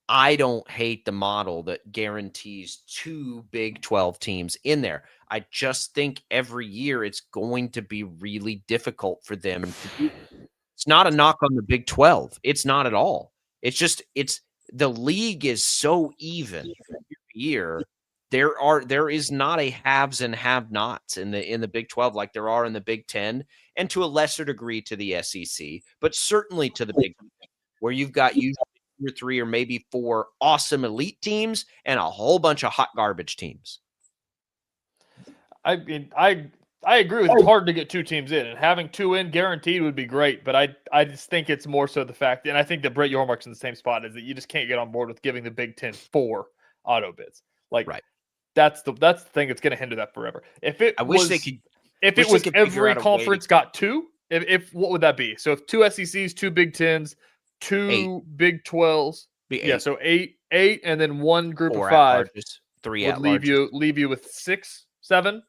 I don't hate the model that guarantees two Big 12 teams in there. I just think every year it's going to be really difficult for them to do. It's not a knock on the Big 12. It's not at all. It's just the league is so even every year. There is not a haves and have-nots in the Big 12 like there are in the Big 10, and to a lesser degree to the SEC, but certainly to the Big 10, where you've got usually 2 or 3 or maybe 4 awesome elite teams and a whole bunch of hot garbage teams. I mean, I agree with it's hard to get 2 teams in, and having 2 in guaranteed would be great, but I just think it's more so the fact, and I think that Brett Yormark's in the same spot, is that you just can't get on board with giving the Big 10 4 auto bids. Like, right. That's the thing that's going to hinder that forever. If it was every conference got 2, if what would that be? So if 2 SECs, 2 Big 10s, 2 Big 12s, yeah, so 8, and then 1 group of 5, 3 would leave you with 6, 7.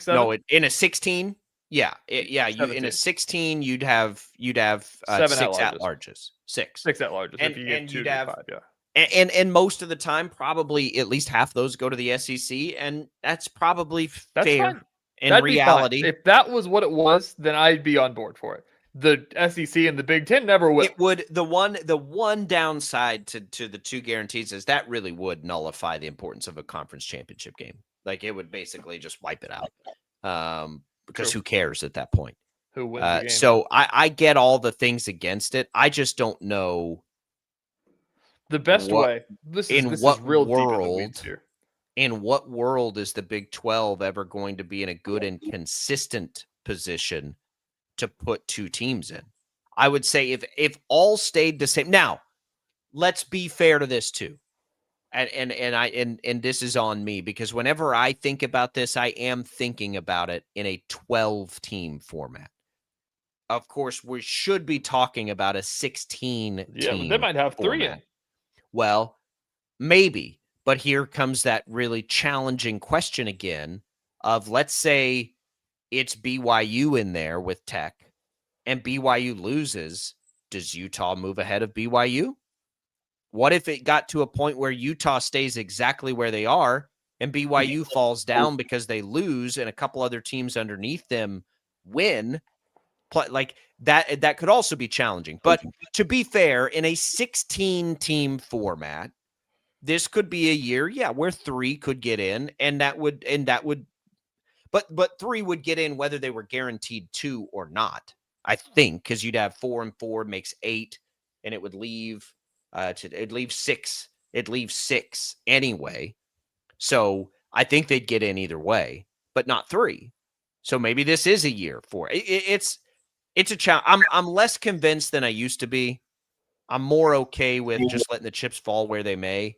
No, in a 16, yeah, in a 16 you'd have 6 at-larges. 6 at-larges, if you get 2 you'd have 5, yeah. And most of the time, probably at least half those go to the SEC, and that's probably fair fine. in reality. If that was what it was, then I'd be on board for it. The SEC and the Big 10 never will. It would. The one downside to the 2 guarantees is that really would nullify the importance of a conference championship game. Like, it would basically just wipe it out, because who cares at that point? Who wins the game? So I get all the things against it. I just don't know. The best way. This is real deep in the weeds here. In what world is the Big 12 ever going to be in a good and consistent position to put 2 teams in? I would say if all stayed the same. Now, let's be fair to this too. And this is on me, because whenever I think about this, I am thinking about it in a 12-team format. Of course, we should be talking about a 16-team. Yeah, but they might have 3 in. Well, maybe, but here comes that really challenging question again of, let's say it's BYU in there with Tech and BYU loses. Does Utah move ahead of BYU? What if it got to a point where Utah stays exactly where they are and BYU falls down because they lose and a couple other teams underneath them win? Like that could also be challenging. But to be fair, in a 16-team format, this could be a year, where 3 could get in, but 3 would get in whether they were guaranteed 2 or not. I think, because you'd have 4 and 4 makes 8, and it would leave it'd leave 6. It leaves 6 anyway. So I think they'd get in either way, but not 3. So maybe this is a year for it. It's a challenge. I'm less convinced than I used to be. I'm more okay with just letting the chips fall where they may,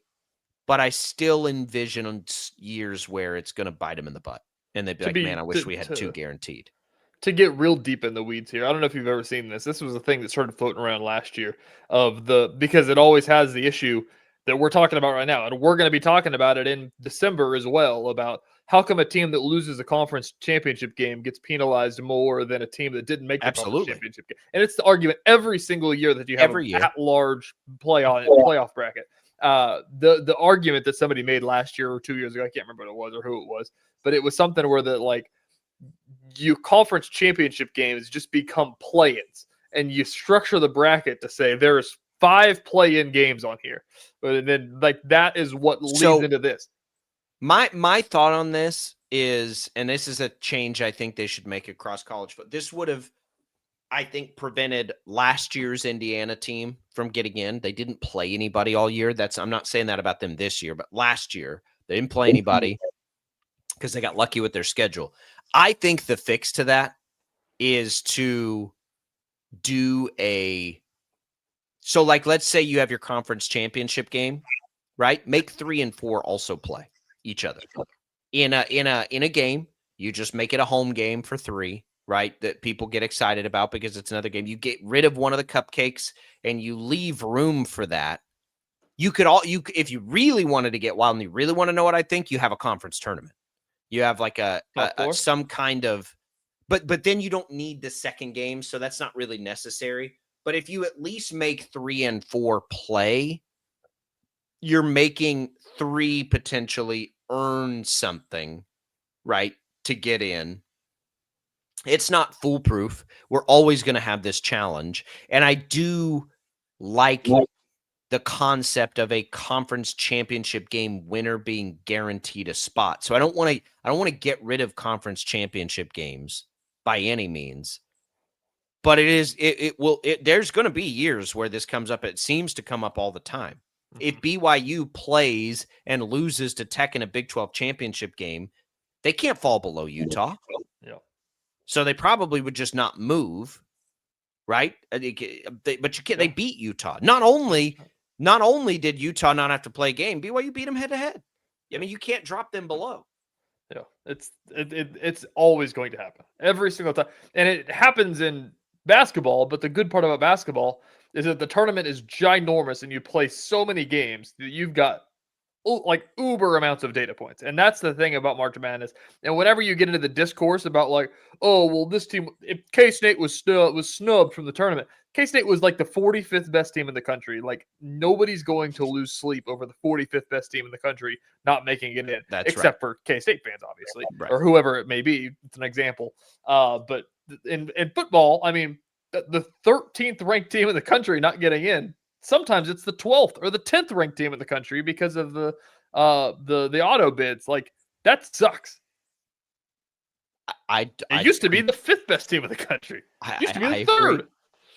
but I still envision years where it's going to bite them in the butt, and they'd be like, "Man, I wish we had 2 guaranteed." To get real deep in the weeds here, I don't know if you've ever seen this. This was a thing that started floating around last year because it always has the issue that we're talking about right now, and we're going to be talking about it in December as well, about how come a team that loses a conference championship game gets penalized more than a team that didn't make the conference championship game. And it's the argument every single year that you have an at-large playoff bracket. The argument that somebody made last year or 2 years ago, I can't remember what it was or who it was, but it was something where that, like, you conference championship games just become play-ins, and you structure the bracket to say there's 5 play-in games on here. But then like that is what leads into this. My thought on this is, and this is a change I think they should make across college, but this would have, I think, prevented last year's Indiana team from getting in. They didn't play anybody all year. I'm not saying that about them this year, but last year they didn't play anybody because they got lucky with their schedule. I think the fix to that is to do so like, let's say you have your conference championship game, right? Make 3 and 4 also play each other in a game. You just make it a home game for 3, right? That people get excited about because it's another game. You get rid of one of the cupcakes and you leave room for that. You could if you really wanted to get wild and you really want to know what I think, you have a conference tournament. You have like some kind of, but then you don't need the second game, so that's not really necessary. But if you at least make 3 and 4 play, you're making 3 potentially earn something, right, to get in. It's not foolproof. We're always going to have this challenge. And I do like the concept of a conference championship game winner being guaranteed a spot. So I don't want to get rid of conference championship games by any means. But there's going to be years where this comes up. It seems to come up all the time. If BYU plays and loses to Tech in a Big 12 championship game, they can't fall below Utah. Yeah. So they probably would just not move, right? But you can't. They beat Utah. Not only did Utah not have to play a game, BYU beat them head to head. I mean, you can't drop them below. Yeah, it's always going to happen every single time, and it happens in basketball. But the good part about basketball is that the tournament is ginormous, and you play so many games that you've got like uber amounts of data points. And that's the thing about March Madness. And whenever you get into the discourse about like, oh, well, this team, if K-State was snubbed from the tournament, K-State was like the 45th best team in the country. Like nobody's going to lose sleep over the 45th best team in the country not making it in. Except for K-State fans, obviously, or whoever it may be. It's an example. But in football, I mean, the 13th ranked team in the country not getting in, sometimes it's the 12th or the 10th ranked team in the country because of the auto bids. Like that sucks. It used to be the 5th best team in the country. It used to be the 3rd.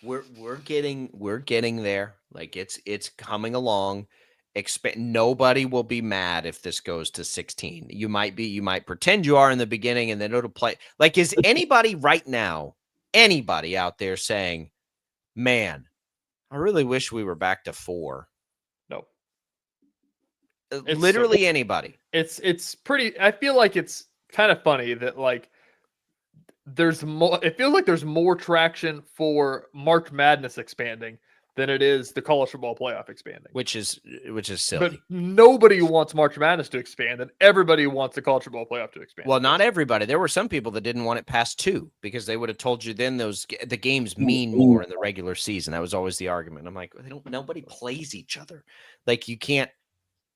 We're getting there. Like it's coming along. Nobody will be mad if this goes to 16. You might pretend you are in the beginning and then it'll play. Like, is anybody right now, anybody out there saying, man, I really wish we were back to 4? No. Literally anybody. It's pretty, I feel like it's kind of funny that like there's more, it feels like there's more traction for March Madness expanding than it is the college football playoff expanding. Which is silly. But nobody wants March Madness to expand, and everybody wants the college football playoff to expand. Well, not everybody. There were some people that didn't want it past 2 because they would have told you then the games mean more in the regular season. That was always the argument. I'm like, nobody plays each other. Like you can't.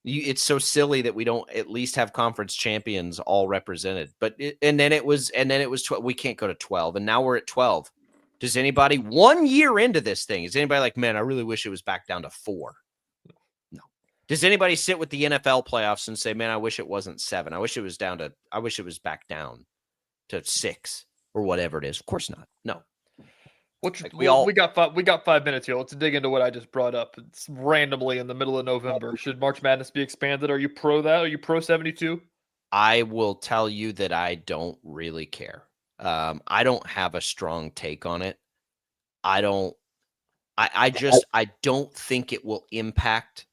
It's so silly that we don't at least have conference champions all represented. But and then it was 12. We can't go to 12, and now we're at 12. Does anybody 1 year into this thing? Is anybody like, man, I really wish it was back down to 4? No. Does anybody sit with the NFL playoffs and say, man, I wish it wasn't 7. I wish it was back down to 6 or whatever it is. Of course not. No. We got 5 minutes here. Let's dig into what I just brought up. It's randomly in the middle of November. Should March Madness be expanded? Are you pro that? Are you pro 72? I will tell you that I don't really care. I don't have a strong take on it. I don't think it will impact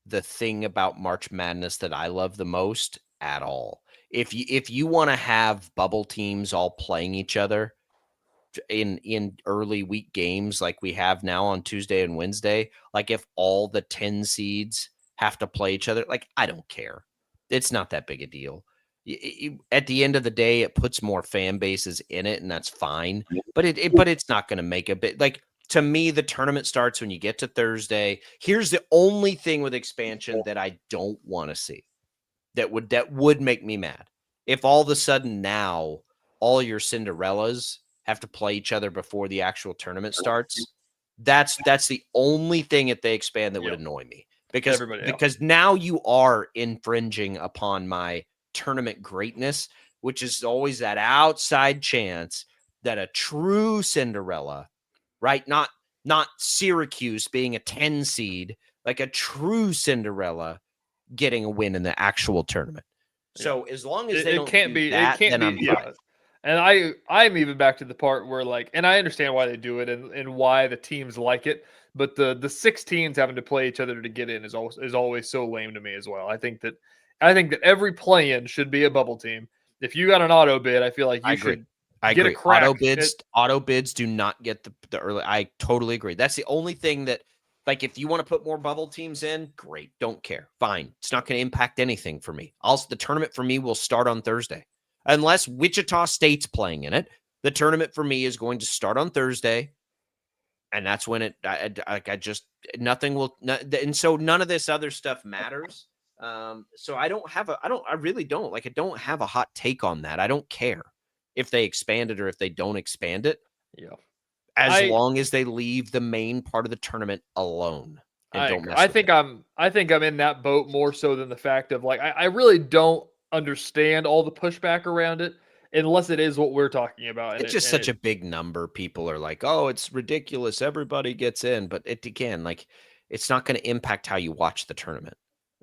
the thing about March Madness that I love the most at all. If you want to have bubble teams all playing each other in early week games like we have now on Tuesday and Wednesday, like if all the 10 seeds have to play each other, like I don't care. It's not that big a deal. At the end of the day, it puts more fan bases in it, and that's fine. But it's not going to make a bit. Like to me, the tournament starts when you get to Thursday. Here's the only thing with expansion that I don't want to see. That would make me mad. If all of a sudden now all your Cinderellas have to play each other before the actual tournament starts, That's the only thing if they expand that would annoy me, because now you are infringing upon my tournament greatness, which is always that outside chance that a true Cinderella, right? Not Syracuse being a 10 seed, like a true Cinderella getting a win in the actual tournament. So as long as they don't do that, then I'm fine. And I'm even back to the part where, like, and I understand why they do it and why the teams like it, but the 6 teams having to play each other to get in is always so lame to me as well. I think that every play-in should be a bubble team. If you got an auto bid, I feel like you should get a crack. Auto bids do not get the early. I totally agree. That's the only thing that, like, if you want to put more bubble teams in, great. Don't care. Fine. It's not going to impact anything for me. Also, the tournament for me will start on Thursday. Unless Wichita State's playing in it, the tournament for me is going to start on Thursday, and that's when nothing will. And so none of this other stuff matters. So I don't have a hot take on that. I don't care if they expand it or if they don't expand it. Yeah. As long as they leave the main part of the tournament alone. And I think I'm in that boat more so than the fact of, like, I really don't understand all the pushback around it unless it is what we're talking about. It's just such a big number. People are like, oh, it's ridiculous. Everybody gets in, but it's not going to impact how you watch the tournament.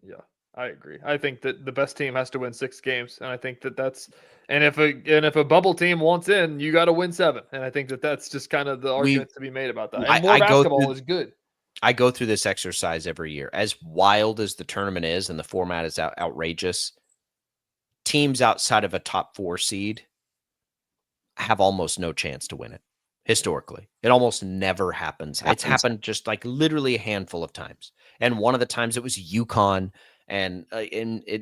Yeah, I agree. I think that the best team has to win 6 games. And I think and if a bubble team wants in, you got to win 7. And I think that's just kind of the argument to be made about that. And more basketball is good. I go through this exercise every year. As wild as the tournament is and the format is outrageous, teams outside of a top 4 seed have almost no chance to win it. Historically, it almost never happens. It's happened just like literally a handful of times. And one of the times it was UConn, and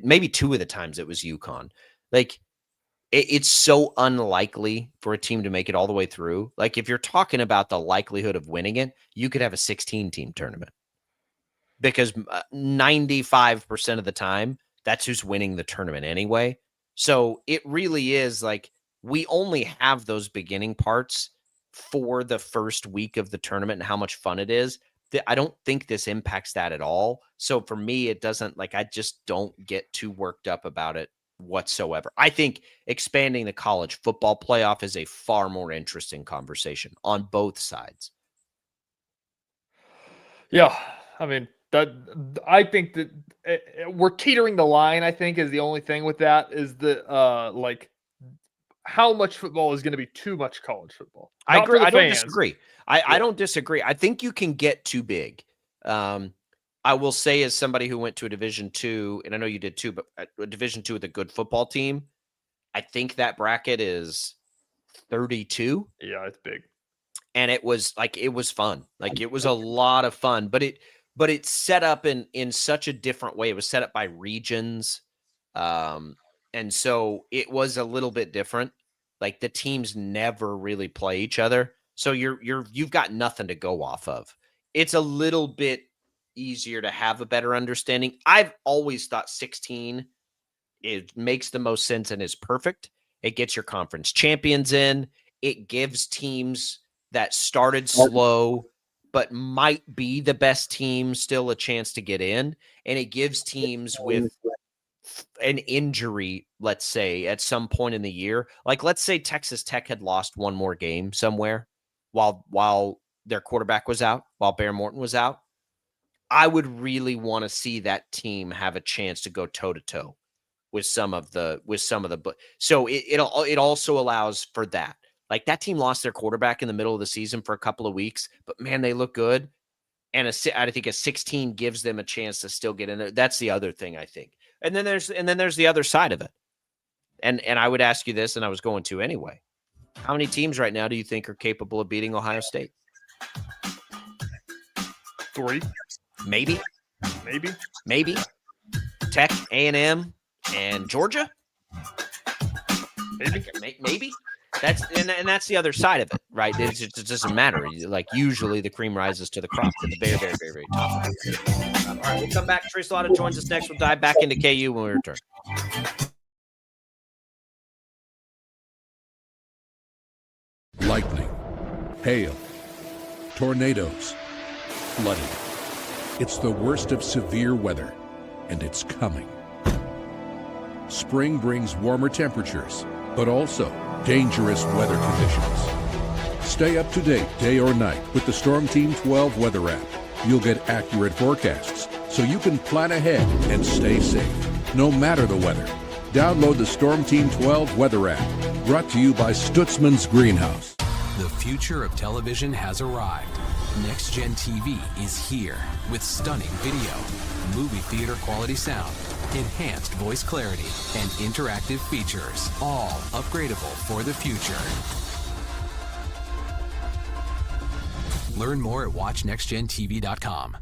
maybe 2 of the times it was UConn. Like, it's so unlikely for a team to make it all the way through. Like, if you're talking about the likelihood of winning it, you could have a 16-team tournament, because 95% of the time, that's who's winning the tournament anyway. So it really is like, we only have those beginning parts for the first week of the tournament and how much fun it is. I don't think this impacts that at all. So for me, it doesn't, like, I just don't get too worked up about it whatsoever. I think expanding the college football playoff is a far more interesting conversation on both sides. Yeah. I mean, I think that we're teetering the line, I think, is the only thing with that, is that like, how much football is going to be too much college football. I agree. I don't disagree. I don't disagree. I think you can get too big. I will say, as somebody who went to a Division II, and I know you did too, but a Division II with a good football team, I think that bracket is 32. Yeah, it's big. And it was fun. Like, it was a lot of fun, but it's set up in such a different way. It was set up by regions. And so it was a little bit different. Like, the teams never really play each other. So you've got nothing to go off of. It's a little bit easier to have a better understanding. I've always thought 16 makes the most sense and is perfect. It gets your conference champions in. It gives teams that started slow but might be the best team still a chance to get in. And it gives teams with an injury, let's say, at some point in the year, like, let's say Texas Tech had lost one more game somewhere while their quarterback was out, while Bear Morton was out. I would really want to see that team have a chance to go toe to toe with some of the. So it also allows for that. Like, that team lost their quarterback in the middle of the season for a couple of weeks, but man, they look good. And I think a 16 gives them a chance to still get in there. That's the other thing, I think. And then there's the other side of it. And I would ask you this, and I was going to anyway. How many teams right now do you think are capable of beating Ohio State? 3. Maybe. Tech, A&M, and Georgia? Maybe. That's the other side of it, right? It doesn't matter. Like, usually the cream rises to the crop at the very, very, very, very top. All right, we'll come back. Shreyas Laddha joins us next. We'll dive back into KU when we return. Lightning, hail, tornadoes, flooding. It's the worst of severe weather, and it's coming. Spring brings warmer temperatures, but also dangerous weather conditions. Stay up to date day or night with the Storm Team 12 weather app. You'll get accurate forecasts, so you can plan ahead and stay safe, no matter the weather. Download the Storm Team 12 weather app, brought to you by Stutzman's Greenhouse. The future of television has arrived. Next Gen TV is here with stunning video, movie theater quality sound, enhanced voice clarity, and interactive features, all upgradable for the future. Learn more at watchnextgentv.com.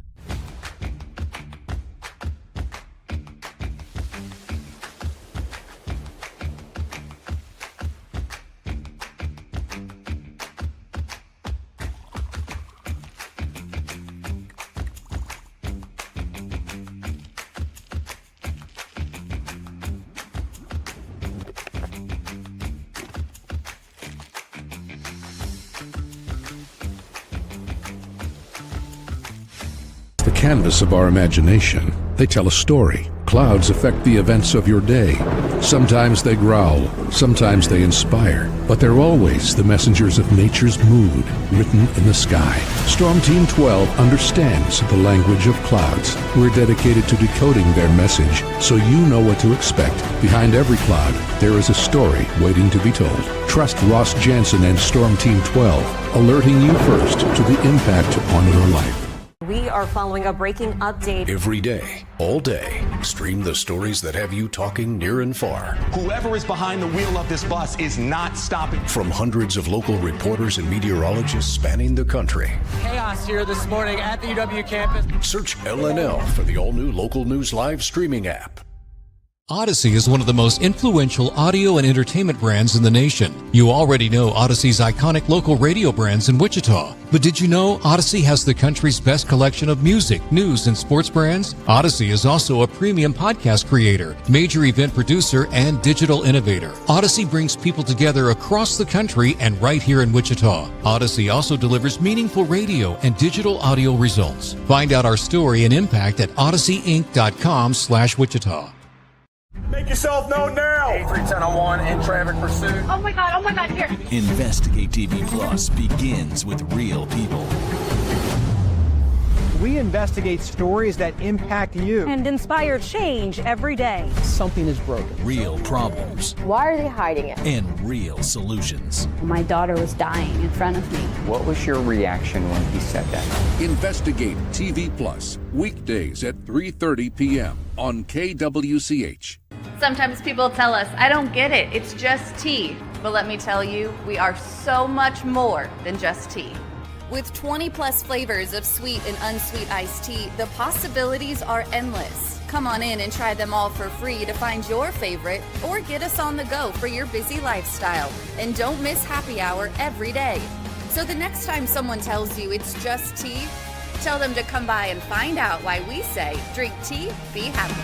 The canvas of our imagination. They tell a story. Clouds affect the events of your day. Sometimes they growl, sometimes they inspire, but they're always the messengers of nature's mood, written in the sky. Storm Team 12 understands the language of clouds. We're dedicated to decoding their message, so you know what to expect. Behind every cloud, there is a story waiting to be told. Trust Ross Jansen and Storm Team 12, alerting you first to the impact on your life. We are following a breaking update. Every day, all day, stream the stories that have you talking near and far. Whoever is behind the wheel of this bus is not stopping. From hundreds of local reporters and meteorologists spanning the country. Chaos here this morning at the UW campus. Search LNL for the all-new Local News Live streaming app. Odyssey is one of the most influential audio and entertainment brands in the nation. You already know Odyssey's iconic local radio brands in Wichita. But did you know Odyssey has the country's best collection of music, news, and sports brands? Odyssey is also a premium podcast creator, major event producer, and digital innovator. Odyssey brings people together across the country and right here in Wichita. Odyssey also delivers meaningful radio and digital audio results. Find out our story and impact at odysseyinc.com/Wichita. Make yourself known now. 31001 in traffic pursuit. Oh my God, here. Investigate TV Plus begins with real people. We investigate stories that impact you. And inspire change every day. Something is broken. Real problems. Why are they hiding it? And real solutions. My daughter was dying in front of me. What was your reaction when he said that? Investigate TV Plus, weekdays at 3:30 p.m. on KWCH. Sometimes people tell us, I don't get it, it's just tea. But let me tell you, we are so much more than just tea. With 20 plus flavors of sweet and unsweet iced tea, the possibilities are endless. Come on in and try them all for free to find your favorite, or get us on the go for your busy lifestyle. And don't miss happy hour every day. So the next time someone tells you it's just tea, tell them to come by and find out why we say, drink tea, be happy.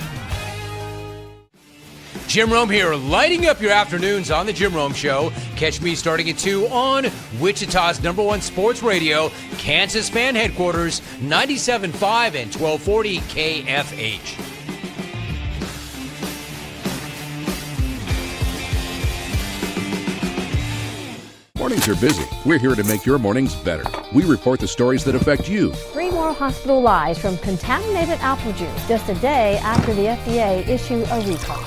Jim Rome here, lighting up your afternoons on The Jim Rome Show. Catch me starting at 2 on Wichita's #1 sports radio, Kansas fan headquarters, 97.5 and 1240 KFH. Mornings are busy. We're here to make your mornings better. We report the stories that affect you. 3 more hospital lies from contaminated apple juice just a day after the FDA issued a recall.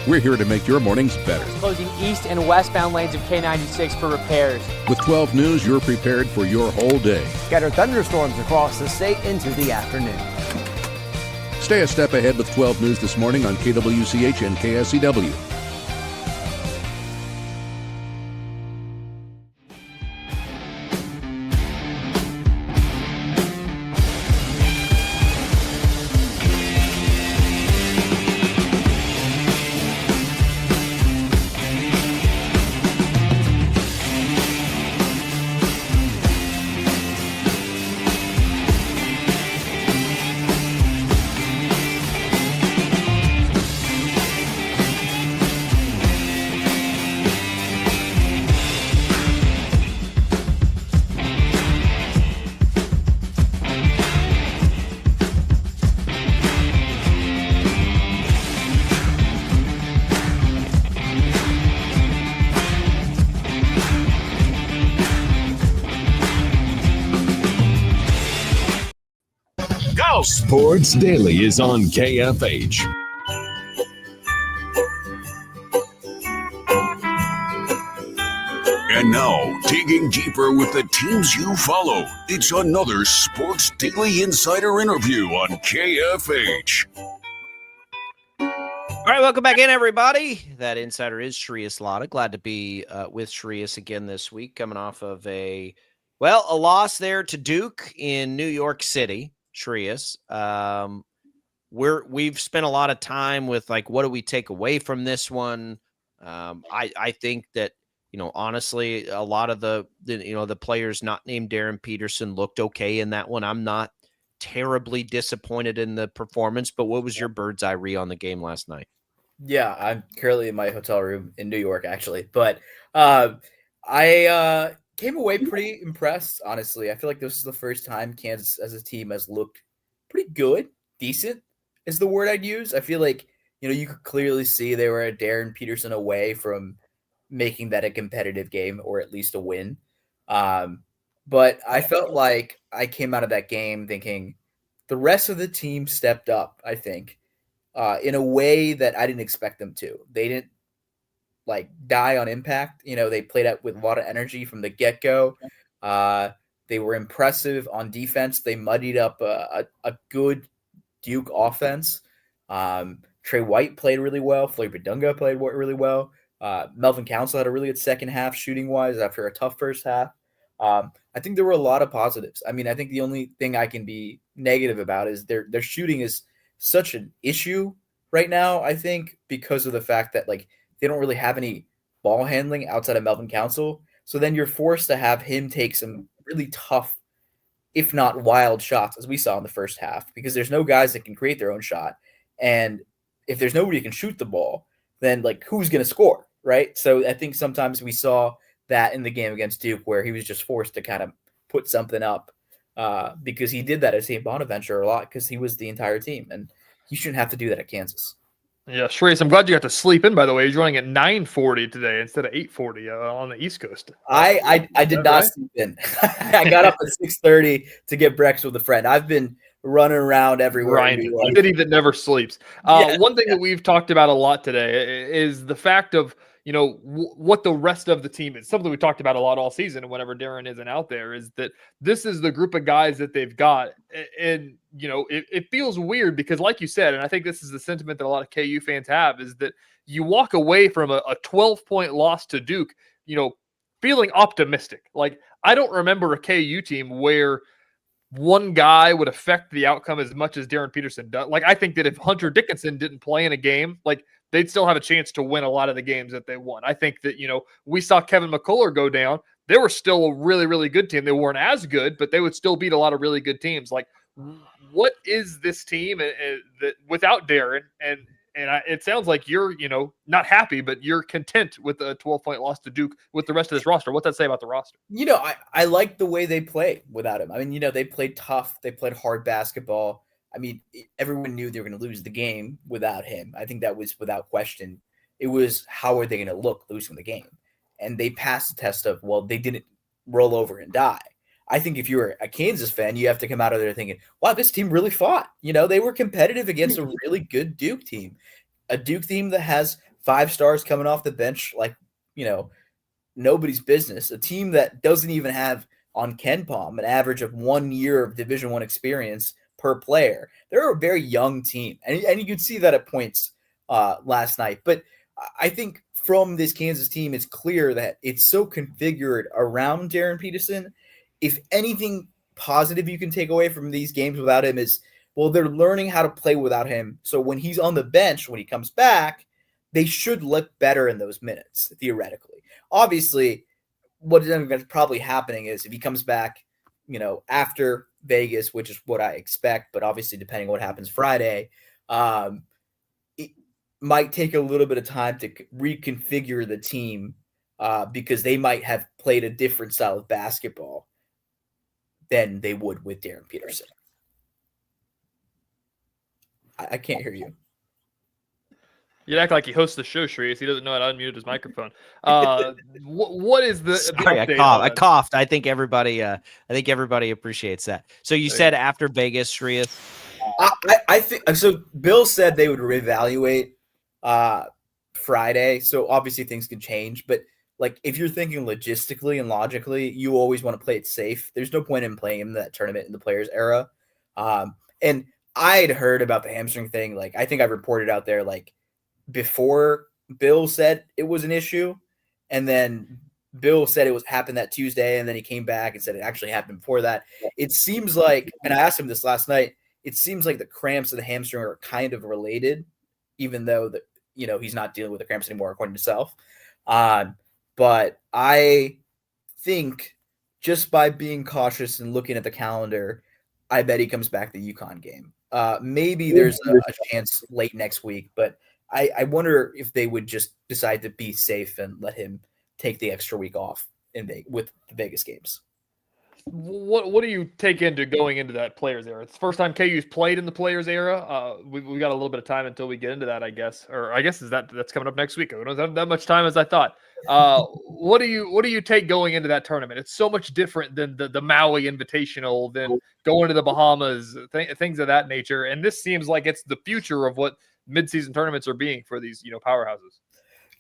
We're here to make your mornings better. Closing east and westbound lanes of K96 for repairs. With 12 News, you're prepared for your whole day. Scattered thunderstorms across the state into the afternoon. Stay a step ahead with 12 News this morning on KWCH and KSCW. Sports Daily is on KFH. And now, digging deeper with the teams you follow, it's another Sports Daily Insider interview on KFH. All right, welcome back in, everybody. That insider is Shreyas Laddha. Glad to be with Shreyas again this week, coming off of a loss there to Duke in New York City. Shreyas, we've spent a lot of time with what do we take away from this one? I think that honestly, a lot of the players not named Darren Peterson looked okay in that one. I'm not terribly disappointed in the performance, but what was your bird's eye read on the game last night? Yeah, I'm currently in my hotel room in New York, actually, but I came away pretty impressed, honestly. I feel like this is the first time Kansas as a team has looked pretty good. Decent is the word I'd use. I feel like, you could clearly see they were a Darren Peterson away from making that a competitive game or at least a win. But I felt like I came out of that game thinking the rest of the team stepped up, I think, in a way that I didn't expect them to. They didn't die on impact. They played out with a lot of energy from the get-go. They were impressive on defense. They muddied up a good Duke offense. Trey White played really well. Floyd Badunga played really well. Melvin Council had a really good second half shooting-wise after a tough first half. I think there were a lot of positives. I mean, I think the only thing I can be negative about is their shooting is such an issue right now, I think, because of the fact that they don't really have any ball handling outside of Melvin Council. So then you're forced to have him take some really tough, if not wild shots, as we saw in the first half, because there's no guys that can create their own shot. And if there's nobody who can shoot the ball, then who's going to score, right? So I think sometimes we saw that in the game against Duke where he was just forced to kind of put something up because he did that at St. Bonaventure a lot because he was the entire team. And he shouldn't have to do that at Kansas. Yeah, Shreyas, I'm glad you got to sleep in, by the way. He's running at 9:40 today instead of 8:40 on the East Coast. I did not sleep in. I got up at 6:30 to get breakfast with a friend. I've been running around everywhere. The city that never sleeps. One thing that we've talked about a lot today is the fact of, what the rest of the team is. Something we talked about a lot all season whenever Darren isn't out there is that this is the group of guys that they've got. And, it feels weird because like you said, and I think this is the sentiment that a lot of KU fans have, is that you walk away from a 12-point loss to Duke, feeling optimistic. I don't remember a KU team where one guy would affect the outcome as much as Darren Peterson does. I think that if Hunter Dickinson didn't play in a game, they'd still have a chance to win a lot of the games that they won. I think that, we saw Kevin McCullough go down. They were still a really, really good team. They weren't as good, but they would still beat a lot of really good teams. What is this team that without Darren? And it sounds like you're, not happy, but you're content with a 12-point loss to Duke with the rest of this roster. What's that say about the roster? I like the way they play without him. I mean, they played tough. They played hard basketball. I mean, everyone knew they were going to lose the game without him. I think that was without question. It was how are they going to look losing the game? And they passed the test of, they didn't roll over and die. I think if you're a Kansas fan, you have to come out of there thinking, wow, this team really fought. They were competitive against a really good Duke team. A Duke team that has 5 stars coming off the bench nobody's business. A team that doesn't even have on KenPom an average of 1 year of Division I experience per player. They're a very young team, and you could see that at points last night. But I think from this Kansas team, it's clear that it's so configured around Darren Peterson. If anything positive you can take away from these games without him is, they're learning how to play without him. So when he's on the bench, when he comes back, they should look better in those minutes, theoretically. Obviously, what is probably happening is if he comes back, after Vegas, which is what I expect, but obviously depending on what happens Friday, it might take a little bit of time to reconfigure the team because they might have played a different style of basketball than they would with Darren Peterson. I can't hear you. You act like he hosts the show, Shreyas. He doesn't know how to unmute his microphone. What is the? Sorry, I coughed. I think everybody appreciates that. So you said after Vegas, Shreyas. I think so. Bill said they would reevaluate Friday, so obviously things can change. But like, if you're thinking logistically and logically, you always want to play it safe. There's no point in playing him in that tournament in the Players era. And I'd heard about the hamstring thing. Like, I think I reported out there like before Bill said it was an issue, and then Bill said it was happened that Tuesday, and then he came back and said it actually happened before that. It seems like, and I asked him this last night, it seems like the cramps of the hamstring are kind of related, even though that he's not dealing with the cramps anymore, according to himself. But I think just by being cautious and looking at the calendar, I bet he comes back the UConn game. Maybe there's a chance late next week, but I wonder if they would just decide to be safe and let him take the extra week off with the Vegas games. What do you take into going into that Players era? It's the first time KU's played in the Players era. We got a little bit of time until we get into that, I guess. Or I guess that's coming up next week. I don't have that much time as I thought. What do you take going into that tournament? It's so much different than the Maui Invitational, than going to the Bahamas, things of that nature. And this seems like it's the future of what midseason tournaments are being for these powerhouses.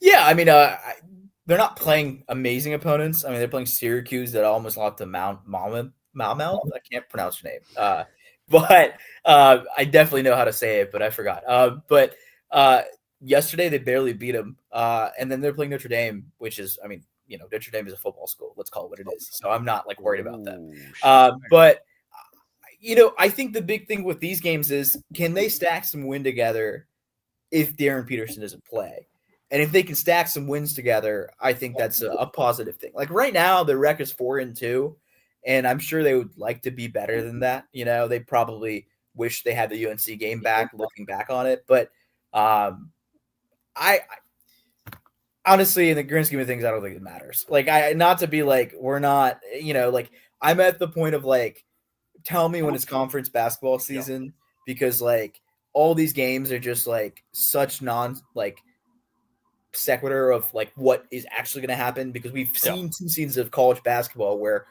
Yeah, I mean, they're not playing amazing opponents. I mean, they're playing Syracuse that almost lost to Malmö. I can't pronounce your name. But I definitely know how to say it, but I forgot. But yesterday they barely beat them. And then they're playing Notre Dame, which is, I mean, Notre Dame is a football school. Let's call it what it is. So I'm not like worried about that. But I think the big thing with these games is, can they stack some win together if Darren Peterson doesn't play? And if they can stack some wins together, I think that's a positive thing. Like right now, their record is 4-2, and I'm sure they would like to be better than that. They probably wish they had the UNC game back, looking back on it. But I honestly, in the grand scheme of things, I don't think it matters. Like, not to be like, we're not, like, I'm at the point of like, tell me when it's conference basketball season, because like all these games are just like such sequitur of like what is actually going to happen, because we've seen 2 seasons of college basketball where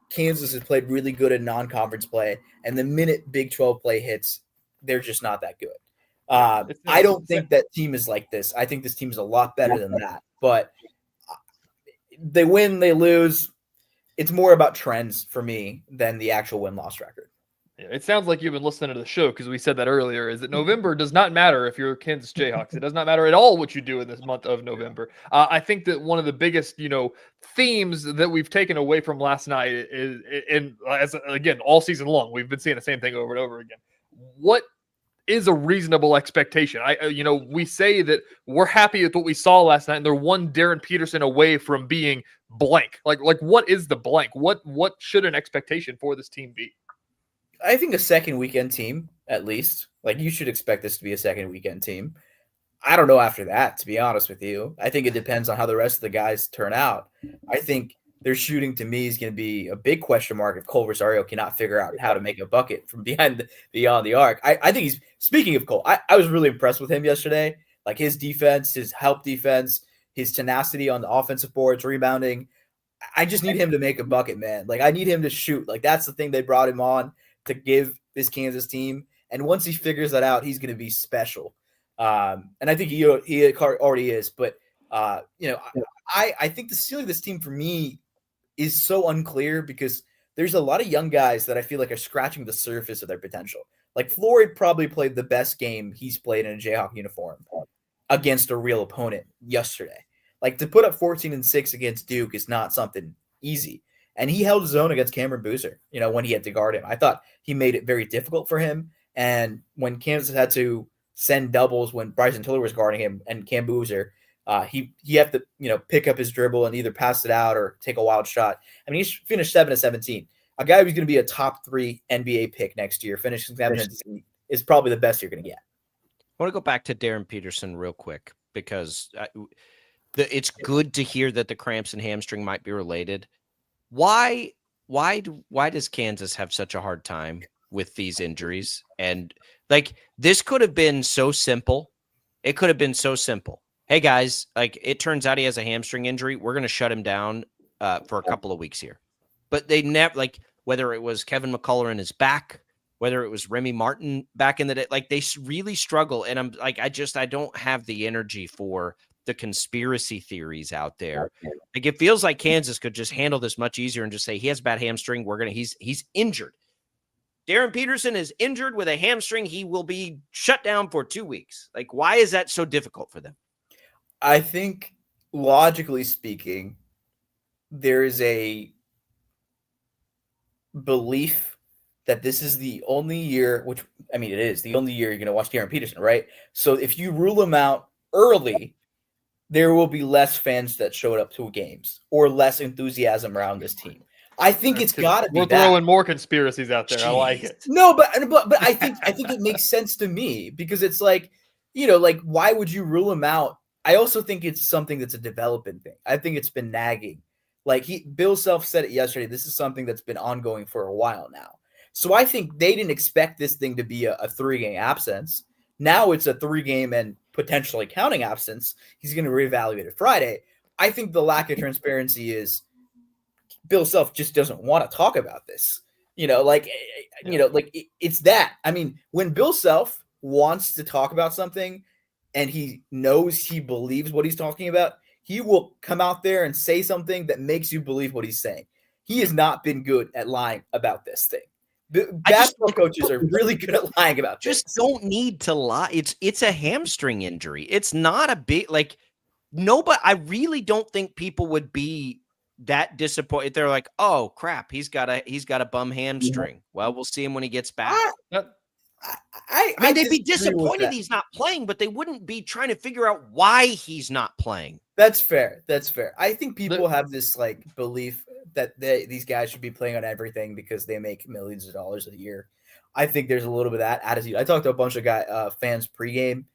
Kansas has played really good in non-conference play, and the minute Big 12 play hits, they're just not that good. I don't think that team is like this. I think this team is a lot better than that, but they win, they lose. It's more about trends for me than the actual win-loss record. Yeah, it sounds like you've been listening to the show, because we said that earlier, is that November does not matter if you're Kansas Jayhawks. It does not matter at all what you do in this month of November. I think that one of the biggest, themes that we've taken away from last night is, again, all season long, we've been seeing the same thing over and over again. What is a reasonable expectation? We say that we're happy with what we saw last night, and they're one Darren Peterson away from being blank. Like what is the blank? What should an expectation for this team be? I think a second weekend team, at least. Like, you should expect this to be a second weekend team. I don't know after that, to be honest with you. I think it depends on how the rest of the guys turn out. I think their shooting, to me, is going to be a big question mark if Cole Rosario cannot figure out how to make a bucket from beyond the arc. I think he's, speaking of Cole, I was really impressed with him yesterday. Like, his defense, his help defense, his tenacity on the offensive boards, rebounding. I just need him to make a bucket, man. Like, I need him to shoot. Like, that's the thing they brought him on to give this Kansas team. And once he figures that out, he's going to be special. And I think he already is. But, I think the ceiling of this team for me is so unclear, because there's a lot of young guys that I feel like are scratching the surface of their potential. Like, Floyd probably played the best game he's played in a Jayhawk uniform against a real opponent yesterday. Like, to put up 14-6 against Duke is not something easy. And he held his own against Cameron Boozer, when he had to guard him. I thought he made it very difficult for him. And when Kansas had to send doubles when Bryson Tiller was guarding him and Cam Boozer, he had to, pick up his dribble and either pass it out or take a wild shot. I mean, he finished 7-17. A guy who's going to be a top 3 NBA pick next year, finishing 7-17, is probably the best you're going to get. I want to go back to Darren Peterson real quick, because it's good to hear that the cramps and hamstring might be related. Why does Kansas have such a hard time with these injuries? And like, this could have been so simple. It could have been so simple. Hey guys, like, it turns out he has a hamstring injury. We're going to shut him down for a couple of weeks here. But they never, like, whether it was Kevin McCullough and his back, whether it was Remy Martin back in the day. Like, they really struggle. And I'm like, I don't have the energy for the conspiracy theories out there. Like, it feels like Kansas could just handle this much easier and just say, he has a bad hamstring. He's injured. Darren Peterson is injured with a hamstring. He will be shut down for 2 weeks. Like, why is that so difficult for them? I think, logically speaking, there is a belief that this is the only year, which, I mean, it is the only year you're going to watch Darren Peterson, right? So if you rule him out early, there will be less fans that showed up to games or less enthusiasm around this team. I think it's got to be. We're throwing more conspiracies out there. Jeez. I like it. No, but I think it makes sense to me because it's like, like, why would you rule him out? I also think it's something that's a developing thing. I think it's been nagging. Like Bill Self said it yesterday. This is something that's been ongoing for a while now. So I think they didn't expect this thing to be a 3-game absence. Now it's a 3-game and potentially counting absence. He's going to reevaluate it Friday. I think the lack of transparency is Bill Self just doesn't want to talk about this. It's that. I mean, when Bill Self wants to talk about something and he knows he believes what he's talking about, he will come out there and say something that makes you believe what he's saying. He has not been good at lying about this thing. Basketball coaches are really good at lying about this. Just don't need to lie. It's a hamstring injury. It's not a big, like, nobody. I really don't think people would be that disappointed. They're like, oh crap, he's got a bum hamstring. Well, we'll see him when he gets back. I mean, they'd be disappointed he's not playing, but they wouldn't be trying to figure out why he's not playing. That's fair. I think people have this like belief that these guys should be playing on everything because they make millions of dollars a year. I think there's a little bit of that attitude. I talked to a bunch of fans pregame,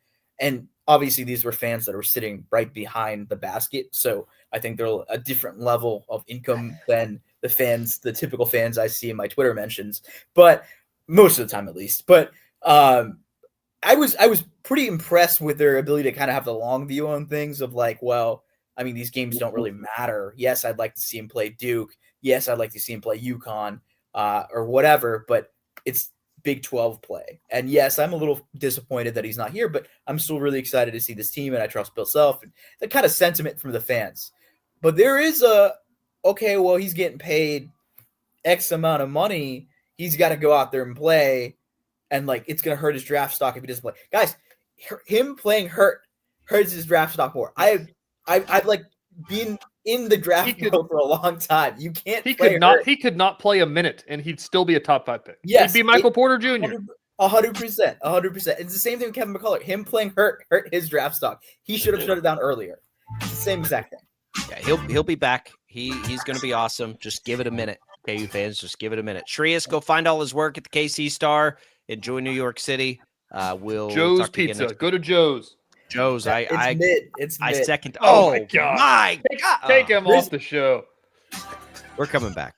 and obviously these were fans that were sitting right behind the basket. So I think they're a different level of income than the typical fans I see in my Twitter mentions, but most of the time at least. But I was pretty impressed with their ability to kind of have the long view on things of like, well, I mean, these games don't really matter. Yes, I'd like to see him play Duke. Yes, I'd like to see him play UConn or whatever, but it's Big 12 play. And yes, I'm a little disappointed that he's not here, but I'm still really excited to see this team, and I trust Bill Self and that kind of sentiment from the fans. But there is okay, well, he's getting paid X amount of money. He's got to go out there and play, and like it's going to hurt his draft stock if he doesn't play. Guys, him playing hurts his draft stock more. I've like been in the draft world for a long time. You can't. He could not play a minute, and he'd still be a top 5 pick. Yes, he'd be Michael Porter Jr. 100%. It's the same thing with Kevin McCullough. Him playing hurt his draft stock. He should have shut it down earlier. It's the same exact thing. Yeah, he'll be back. He's going to be awesome. Just give it a minute, KU fans. Just give it a minute. Shreyas, go find all his work at the KC Star. Enjoy New York City. Joe's Pizza. Go to Joe's. Joe's. It's I mid. second. Oh my God. My God. Take him off the show. We're coming back.